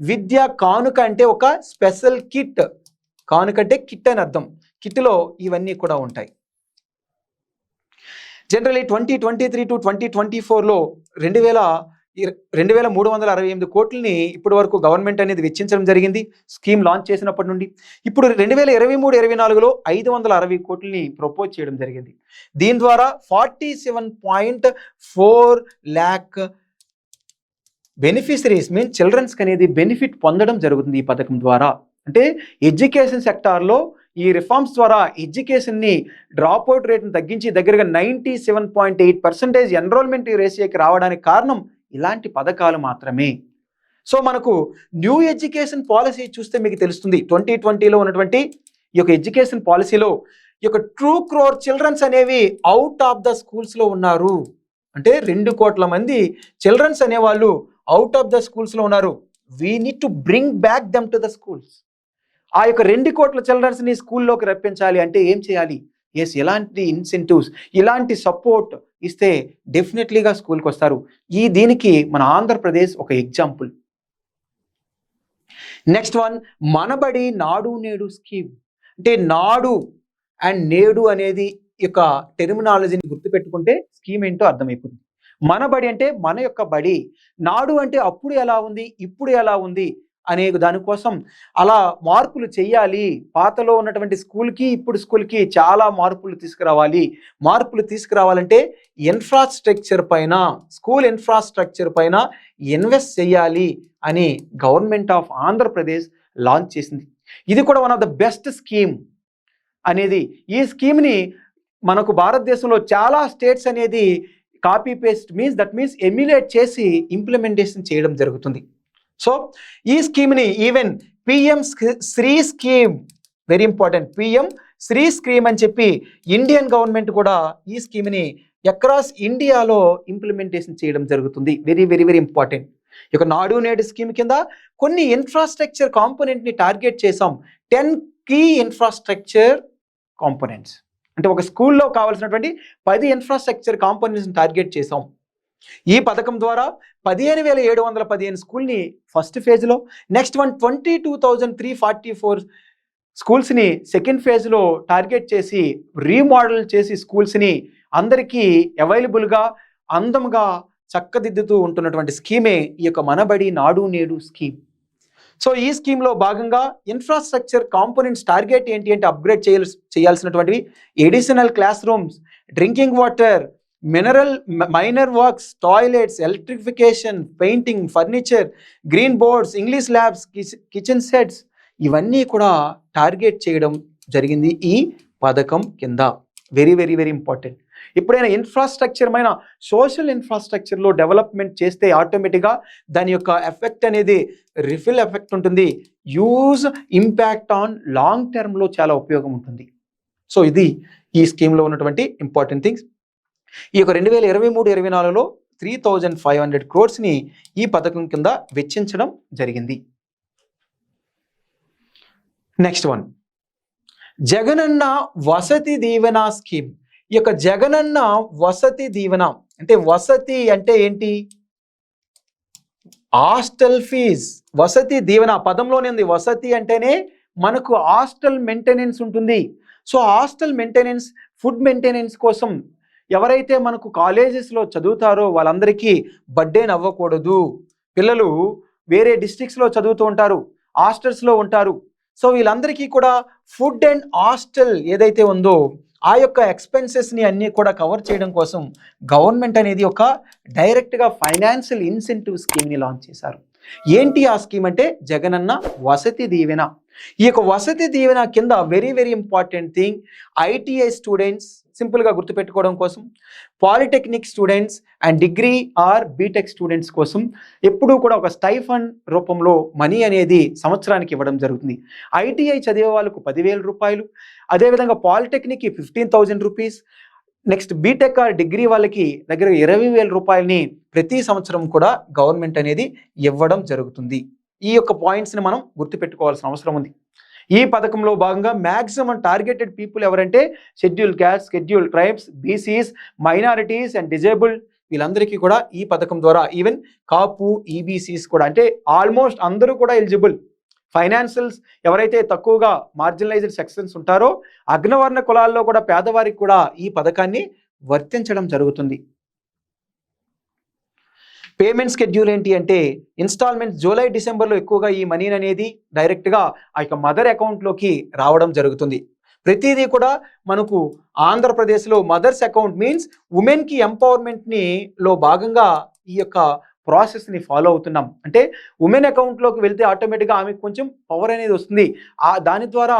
విద్యా కానుక అంటే ఒక స్పెషల్ కిట్. కానుక అంటే కిట్ అని అర్థం. కిట్లో ఇవన్నీ కూడా ఉంటాయి. జనరల్లీ 2023 to 2024లో 2,368 కోట్లని ఇప్పటి వరకు గవర్నమెంట్ అనేది వెచ్చించడం జరిగింది స్కీమ్ లాంచ్ చేసినప్పటి నుండి. ఇప్పుడు 2023-24లో 560 కోట్లని ప్రపోజ్ చేయడం జరిగింది. దీని ద్వారా 47.4 lakh బెనిఫిషరీస్ మీన్ చిల్డ్రన్స్కి అనేది బెనిఫిట్ పొందడం జరుగుతుంది ఈ పథకం ద్వారా. అంటే ఎడ్యుకేషన్ సెక్టార్లో ఈ రిఫార్మ్స్ ద్వారా ఎడ్యుకేషన్ని డ్రాప్ అవుట్ రేట్ని తగ్గించి దగ్గరగా 97.8% ఎన్రోల్మెంట్ రేషియోకి రావడానికి కారణం ఇలాంటి పథకాలు మాత్రమే. సో మనకు న్యూ ఎడ్యుకేషన్ పాలసీ చూస్తే మీకు తెలుస్తుంది 2020లో ఉన్నటువంటి ఈ యొక్క ఎడ్యుకేషన్ పాలసీలో ఈ యొక్క 2 crore చిల్డ్రన్స్ అనేవి అవుట్ ఆఫ్ ద స్కూల్స్లో ఉన్నారు. అంటే 2 కోట్ల మంది చిల్డ్రన్స్ అనేవాళ్ళు అవుట్ ఆఫ్ ద స్కూల్స్లో ఉన్నారు. We need to bring back them to the schools. ఆ యొక్క 2 కోట్ల చిల్డ్రన్స్ని స్కూల్లోకి రప్పించాలి అంటే ఏం చేయాలి? ఎస్, ఎలాంటి ఇన్సెంటివ్స్, ఇలాంటి సపోర్ట్ ఇస్తే డెఫినెట్లీగా స్కూల్కి వస్తారు. దీనికి మన ఆంధ్రప్రదేశ్ ఒక ఎగ్జాంపుల్. నెక్స్ట్ వన్, మనబడి నాడు నేడు స్కీమ్. అంటే నాడు అండ్ నేడు అనేది యొక్క టెర్మినాలజీని గుర్తుపెట్టుకుంటే స్కీమ్ ఏంటో అర్థమైపోతుంది. మనబడి అంటే మన యొక్క బడి, నాడు అంటే అప్పుడు ఎలా ఉంది, ఇప్పుడు ఎలా ఉంది అనే దానికోసం అలా మార్పులు చేయాలి. పాతలో ఉన్నటువంటి స్కూల్కి ఇప్పుడు స్కూల్కి చాలా మార్పులు తీసుకురావాలి. మార్పులు తీసుకురావాలంటే ఇన్ఫ్రాస్ట్రక్చర్ పైన, స్కూల్ ఇన్ఫ్రాస్ట్రక్చర్ పైన ఇన్వెస్ట్ చేయాలి అని గవర్నమెంట్ ఆఫ్ ఆంధ్రప్రదేశ్ లాంచ్ చేసింది. ఇది కూడా one of the best scheme అనేది. ఈ స్కీమ్ని మనకు భారతదేశంలో చాలా స్టేట్స్ అనేది copy paste that means emulate చేసి ఇంప్లిమెంటేషన్ చేయడం జరుగుతుంది. సో ఈ స్కీమ్ని even PM Shri scheme, very important, PM Shri scheme అని చెప్పి ఇండియన్ గవర్నమెంట్ కూడా ఈ స్కీమ్ని అక్రాస్ ఇండియాలో ఇంప్లిమెంటేషన్ చేయడం జరుగుతుంది. Very very very important. ఇక నాడు నేడు స్కీమ్ కింద కొన్ని ఇన్ఫ్రాస్ట్రక్చర్ కాంపోనెంట్ని టార్గెట్ చేసాం. 10 కీ ఇన్ఫ్రాస్ట్రక్చర్ కాంపోనెంట్స్, అంటే ఒక స్కూల్లో కావాల్సినటువంటి 10 ఇన్ఫ్రాస్ట్రక్చర్ కాంపోనెంట్స్ని టార్గెట్ చేసాం. ఈ పథకం ద్వారా 15,715 స్కూల్ని ఫస్ట్ ఫేజ్లో, నెక్స్ట్ వన్ 22,344 స్కూల్స్ని సెకండ్ ఫేజ్లో టార్గెట్ చేసి రీమోడల్ చేసి స్కూల్స్ని అందరికీ అవైలబుల్గా అందంగా చక్కదిద్దుతూ ఉంటున్నటువంటి స్కీమే ఈ యొక్క మనబడి నాడు నేడు స్కీమ్. సో ఈ స్కీమ్లో భాగంగా ఇన్ఫ్రాస్ట్రక్చర్ కాంపోనెంట్స్ టార్గెట్ ఏంటి అంటే అప్గ్రేడ్ చేయాల్సినటువంటివి additional classrooms, drinking water, minor works, toilets, electrification, painting, furniture, green boards, English labs, kitchen sets, ఇవన్నీ కూడా టార్గెట్ చేయడం జరిగింది ఈ పథకం కింద. Very very very important. ఎప్పుడైనా ఇన్ఫ్రాస్ట్రక్చర్ మైన సోషల్ ఇన్ఫ్రాస్ట్రక్చర్లో డెవలప్మెంట్ చేస్తే ఆటోమేటిక్గా దాని యొక్క ఎఫెక్ట్ అనేది రిఫిల్ ఎఫెక్ట్ ఉంటుంది. యూజ్ ఇంపాక్ట్ ఆన్ లాంగ్ టర్మ్లో చాలా ఉపయోగం ఉంటుంది. సో ఇది ఈ స్కీమ్లో ఉన్నటువంటి ఇంపార్టెంట్ థింగ్స్. ఈ యొక్క 2023-24లో 3,500 crores ఈ పథకం కింద వెచ్చించడం జరిగింది. Next one, Jagananna Vasathi Deevena scheme. ఈ యొక్క జగనన్న వసతి దీవెన అంటే వసతి అంటే ఏంటి? Hostel fees. వసతి దీవెన పదంలోనే ఉంది. వసతి అంటేనే మనకు హాస్టల్ మెయింటెనెన్స్ ఉంటుంది. So hostel maintenance, food maintenance కోసం ఎవరైతే మనకు కాలేజెస్లో చదువుతారో వాళ్ళందరికీ బర్డెన్ అవ్వకూడదు. పిల్లలు వేరే డిస్ట్రిక్ట్స్లో చదువుతూ ఉంటారు, హాస్టల్స్లో ఉంటారు. సో వీళ్ళందరికీ కూడా ఫుడ్ అండ్ హాస్టల్ ఏదైతే ఉందో ఆ యొక్క ఎక్స్పెన్సెస్ని అన్నీ కూడా కవర్ చేయడం కోసం గవర్నమెంట్ అనేది ఒక డైరెక్ట్గా ఫైనాన్షియల్ ఇన్సెంటివ్ స్కీమ్ని లాంచ్ చేశారు. ఏంటి ఆ స్కీమ్ అంటే జగనన్న వసతి దీవెన. ఈ యొక్క వసతి దీవెన కింద very very important thing, ITI students, సింపుల్గా గుర్తుపెట్టుకోవడం కోసం, polytechnic students and degree or BTech students కోసం ఎప్పుడూ కూడా ఒక స్టైఫండ్ రూపంలో మనీ అనేది సంవత్సరానికి ఇవ్వడం జరుగుతుంది. ఐటీఐ చదివే వాళ్ళకు 10,000 రూపాయలు, అదేవిధంగా పాలిటెక్నిక్కి 15,000 rupees, next BTech or degree వాళ్ళకి దగ్గర 20,000 రూపాయలని ప్రతి సంవత్సరం కూడా గవర్నమెంట్ అనేది ఇవ్వడం జరుగుతుంది. ఈ యొక్క పాయింట్స్ని మనం గుర్తుపెట్టుకోవాల్సిన అవసరం ఉంది. ఈ పథకంలో భాగంగా మ్యాక్సిమం టార్గెటెడ్ పీపుల్ ఎవరంటే schedule caste, schedule tribes, BCs, minorities and disabled, వీళ్ళందరికీ కూడా ఈ పథకం ద్వారా, ఈవెన్ కాపు, ఈబీసీస్ కూడా, అంటే ఆల్మోస్ట్ అందరూ కూడా ఎలిజిబుల్. ఫైనాన్షియల్స్ ఎవరైతే తక్కువగా మార్జినలైజ్డ్ సెక్షన్స్ ఉంటారో అగ్రవర్ణ కులాల్లో కూడా పేదవారికి కూడా ఈ పథకాన్ని వర్తించడం జరుగుతుంది. పేమెంట్ షెడ్యూల్ ఏంటి అంటే ఇన్స్టాల్మెంట్ జూలై డిసెంబర్లో ఎక్కువగా ఈ మనీ అనేది డైరెక్ట్గా ఆ యొక్క మదర్ అకౌంట్లోకి రావడం జరుగుతుంది. ప్రతిదీ కూడా మనకు ఆంధ్రప్రదేశ్లో మదర్స్ అకౌంట్ మీన్స్ ఉమెన్కి ఎంపవర్మెంట్ని లో భాగంగా ఈ యొక్క ప్రాసెస్ని ఫాలో అవుతున్నాం. అంటే ఉమెన్ అకౌంట్లోకి వెళ్తే ఆటోమేటిక్గా ఆమెకు కొంచెం పవర్ అనేది వస్తుంది. దాని ద్వారా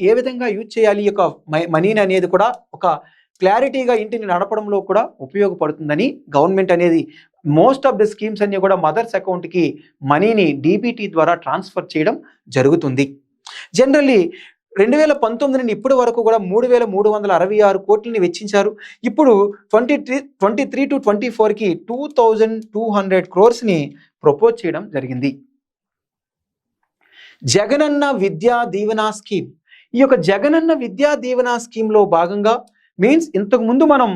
ఏ విధంగా యూజ్ చేయాలి ఈ యొక్క మనీని అనేది కూడా ఒక క్లారిటీగా ఇంటిని నడపడంలో కూడా ఉపయోగపడుతుందని గవర్నమెంట్ అనేది మోస్ట్ ఆఫ్ ద స్కీమ్స్ అన్ని కూడా మదర్స్ అకౌంట్కి మనీని డీబీటీ ద్వారా ట్రాన్స్ఫర్ చేయడం జరుగుతుంది. జనరల్లీ 2019 నుండి ఇప్పటి వరకు కూడా 3,366 కోట్లని వెచ్చించారు. ఇప్పుడు 23 to 24కి 2,200 crores ప్రపోజ్ చేయడం జరిగింది. జగనన్న విద్యా దీవెన స్కీమ్. ఈ యొక్క జగనన్న విద్యా దీవెన స్కీమ్లో భాగంగా మీన్స్ ఇంతకుముందు మనం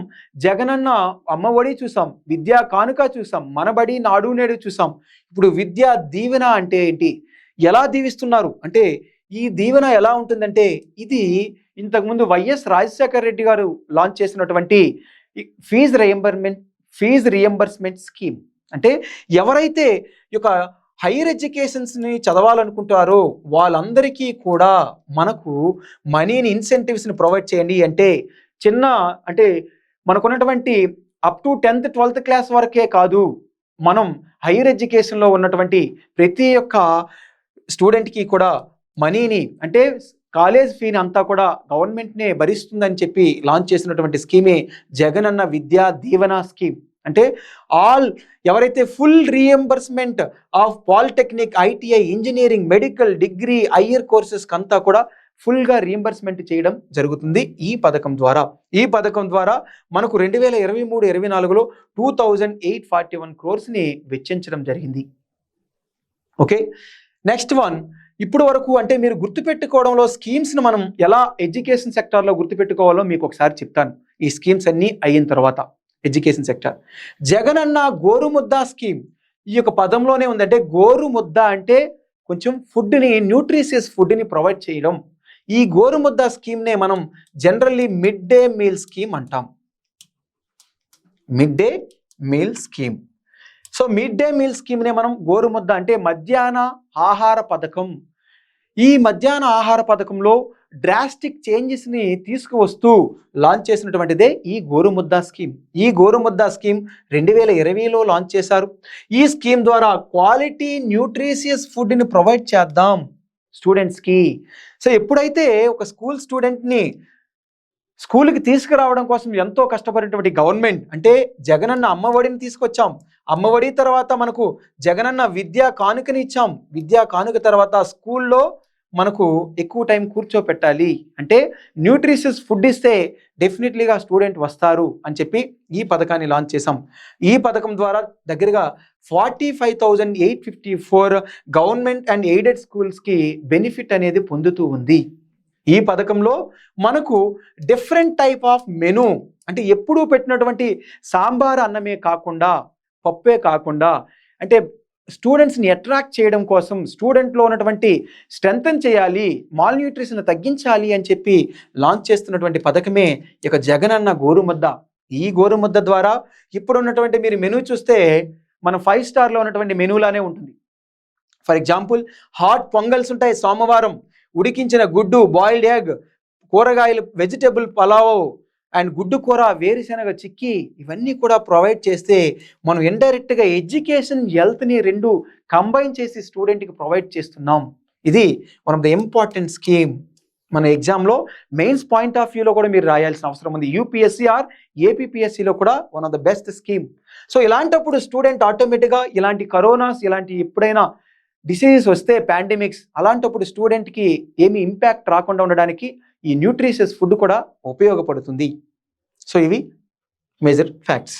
జగనన్న అమ్మఒడి చూసాం, విద్యా కానుక చూసాం, మనబడి నాడు నేడు చూసాం. ఇప్పుడు విద్యా దీవెన అంటే ఏంటి, ఎలా దీవిస్తున్నారు అంటే ఈ దీవెన ఎలా ఉంటుందంటే ఇది ఇంతకుముందు వైఎస్ రాజశేఖర రెడ్డి గారు లాంచ్ చేసినటువంటి ఫీజు రియంబర్స్మెంట్ స్కీమ్. అంటే ఎవరైతే ఈ యొక్క హైయర్ ఎడ్యుకేషన్స్ని చదవాలనుకుంటారో వాళ్ళందరికీ కూడా మనకు మనీని ఇన్సెంటివ్స్ని ప్రొవైడ్ చేయండి అంటే చిన్న అంటే మనకున్నటువంటి up to 10th 12th class వరకే కాదు, మనం హైయర్ ఎడ్యుకేషన్లో ఉన్నటువంటి ప్రతి ఒక్క స్టూడెంట్కి కూడా మనీని అంటే కాలేజ్ ఫీని అంతా కూడా గవర్నమెంట్నే భరిస్తుందని చెప్పి లాంచ్ చేసినటువంటి స్కీమే జగనన్న విద్యా దీవెన స్కీమ్. అంటే ఎవరైతే full reimbursement of polytechnic, ITI, engineering, medical, degree, higher కోర్సెస్కి అంతా కూడా ఫుల్గా రీఎంబర్స్మెంట్ చేయడం జరుగుతుంది ఈ పథకం ద్వారా. ఈ పథకం ద్వారా మనకు 2023-24లో 2841 crores వెచ్చించడం జరిగింది. Okay, next one. ఇప్పుడు వరకు అంటే మీరు గుర్తుపెట్టుకోవడంలో స్కీమ్స్ని మనం ఎలా ఎడ్యుకేషన్ సెక్టార్లో గుర్తుపెట్టుకోవాలో మీకు ఒకసారి చెప్తాను. ఈ స్కీమ్స్ అన్నీ అయిన తర్వాత ఎడ్యుకేషన్ సెక్టార్ జగనన్న గోరుముద్ద స్కీమ్ ఈ యొక్క పదంలోనే ఉంది. అంటే గోరుముద్ద అంటే కొంచెం ఫుడ్ని, న్యూట్రిషియస్ ఫుడ్ని ప్రొవైడ్ చేయడం. ఈ గోరుముద్ద స్కీమ్నే మనం generally mid day meal scheme అంటాం. Mid day meal scheme. So mid day meal స్కీమ్నే మనం గోరుముద్ద అంటే మధ్యాహ్న ఆహార పథకం. ఈ మధ్యాహ్న ఆహార పథకంలో డ్రాస్టిక్ చేంజెస్ని తీసుకువస్తూ లాంచ్ చేసినటువంటిదే ఈ గోరుముద్ద స్కీమ్. ఈ గోరుముద్ద స్కీమ్ 2020లో లాంచ్ చేశారు. ఈ స్కీమ్ ద్వారా క్వాలిటీ న్యూట్రిషియస్ ఫుడ్ని ప్రొవైడ్ చేద్దాం స్టూడెంట్స్కి. సో ఎప్పుడైతే ఒక స్కూల్ స్టూడెంట్ని స్కూల్కి తీసుకురావడం కోసం ఎంతో కష్టపడినటువంటి గవర్నమెంట్ అంటే జగనన్న అమ్మఒడిని తీసుకొచ్చాం. అమ్మఒడి తర్వాత మనకు జగనన్న విద్యా కానుకని ఇచ్చాం. విద్యా కానుక తర్వాత స్కూల్లో మనకు ఎక్కువ టైం కూర్చోపెట్టాలి అంటే న్యూట్రిషియస్ ఫుడ్ ఇస్తే డెఫినెట్లీగా స్టూడెంట్ వస్తారు అని చెప్పి ఈ పథకాన్ని లాంచ్ చేసాం. ఈ పథకం ద్వారా దగ్గరగా 45,854 గవర్నమెంట్ అండ్ ఎయిడెడ్ స్కూల్స్కి బెనిఫిట్ అనేది పొందుతూ ఉంది. ఈ పథకంలో మనకు డిఫరెంట్ టైప్ ఆఫ్ మెనూ అంటే ఎప్పుడూ పెట్టినటువంటి సాంబార్ అన్నమే కాకుండా, పప్పే కాకుండా అంటే స్టూడెంట్స్ని అట్రాక్ట్ చేయడం కోసం స్టూడెంట్లో ఉన్నటువంటి స్ట్రెంగ్తన్ చేయాలి, మాల్ న్యూట్రిషన్ తగ్గించాలి అని చెప్పి లాంచ్ చేస్తున్నటువంటి పథకమే ఇక జగనన్న గోరుముద్ద. ఈ గోరుముద్ద ద్వారా ఇప్పుడున్నటువంటి మీరు మెనూ చూస్తే మన 5 స్టార్లో ఉన్నటువంటి మెనూలానే ఉంటుంది. ఫర్ ఎగ్జాంపుల్ హాట్ పొంగల్స్ ఉంటాయి సోమవారం, ఉడికించిన గుడ్డు, బాయిల్డ్ ఎగ్, కూరగాయలు, వెజిటేబుల్ పలావ్ అండ్ గుడ్డు కూర, వేరుశనగ చిక్కీ ఇవన్నీ కూడా ప్రొవైడ్ చేస్తే మనం ఇండైరెక్ట్గా ఎడ్యుకేషన్, హెల్త్ని రెండు కంబైన్ చేసి స్టూడెంట్కి ప్రొవైడ్ చేస్తున్నాం. ఇది one of the important scheme. మన ఎగ్జామ్లో మెయిన్స్ పాయింట్ ఆఫ్ వ్యూలో కూడా మీరు రాయాల్సిన అవసరం ఉంది. యూపీఎస్సీ ఆర్ ఏపీపీఎస్సీలో కూడా one of the best scheme. So ఇలాంటప్పుడు స్టూడెంట్ ఆటోమేటిక్గా ఇలాంటి కరోనాస్, ఇలాంటి ఎప్పుడైనా డిసీజెస్ వస్తే, పాండమిక్స్, అలాంటప్పుడు స్టూడెంట్కి ఏమి ఇంపాక్ట్ రాకుండా ఉండడానికి ఈ న్యూట్రిషియస్ ఫుడ్ కూడా ఉపయోగపడుతుంది. సో ఇవి మేజర్ ఫ్యాక్ట్స్.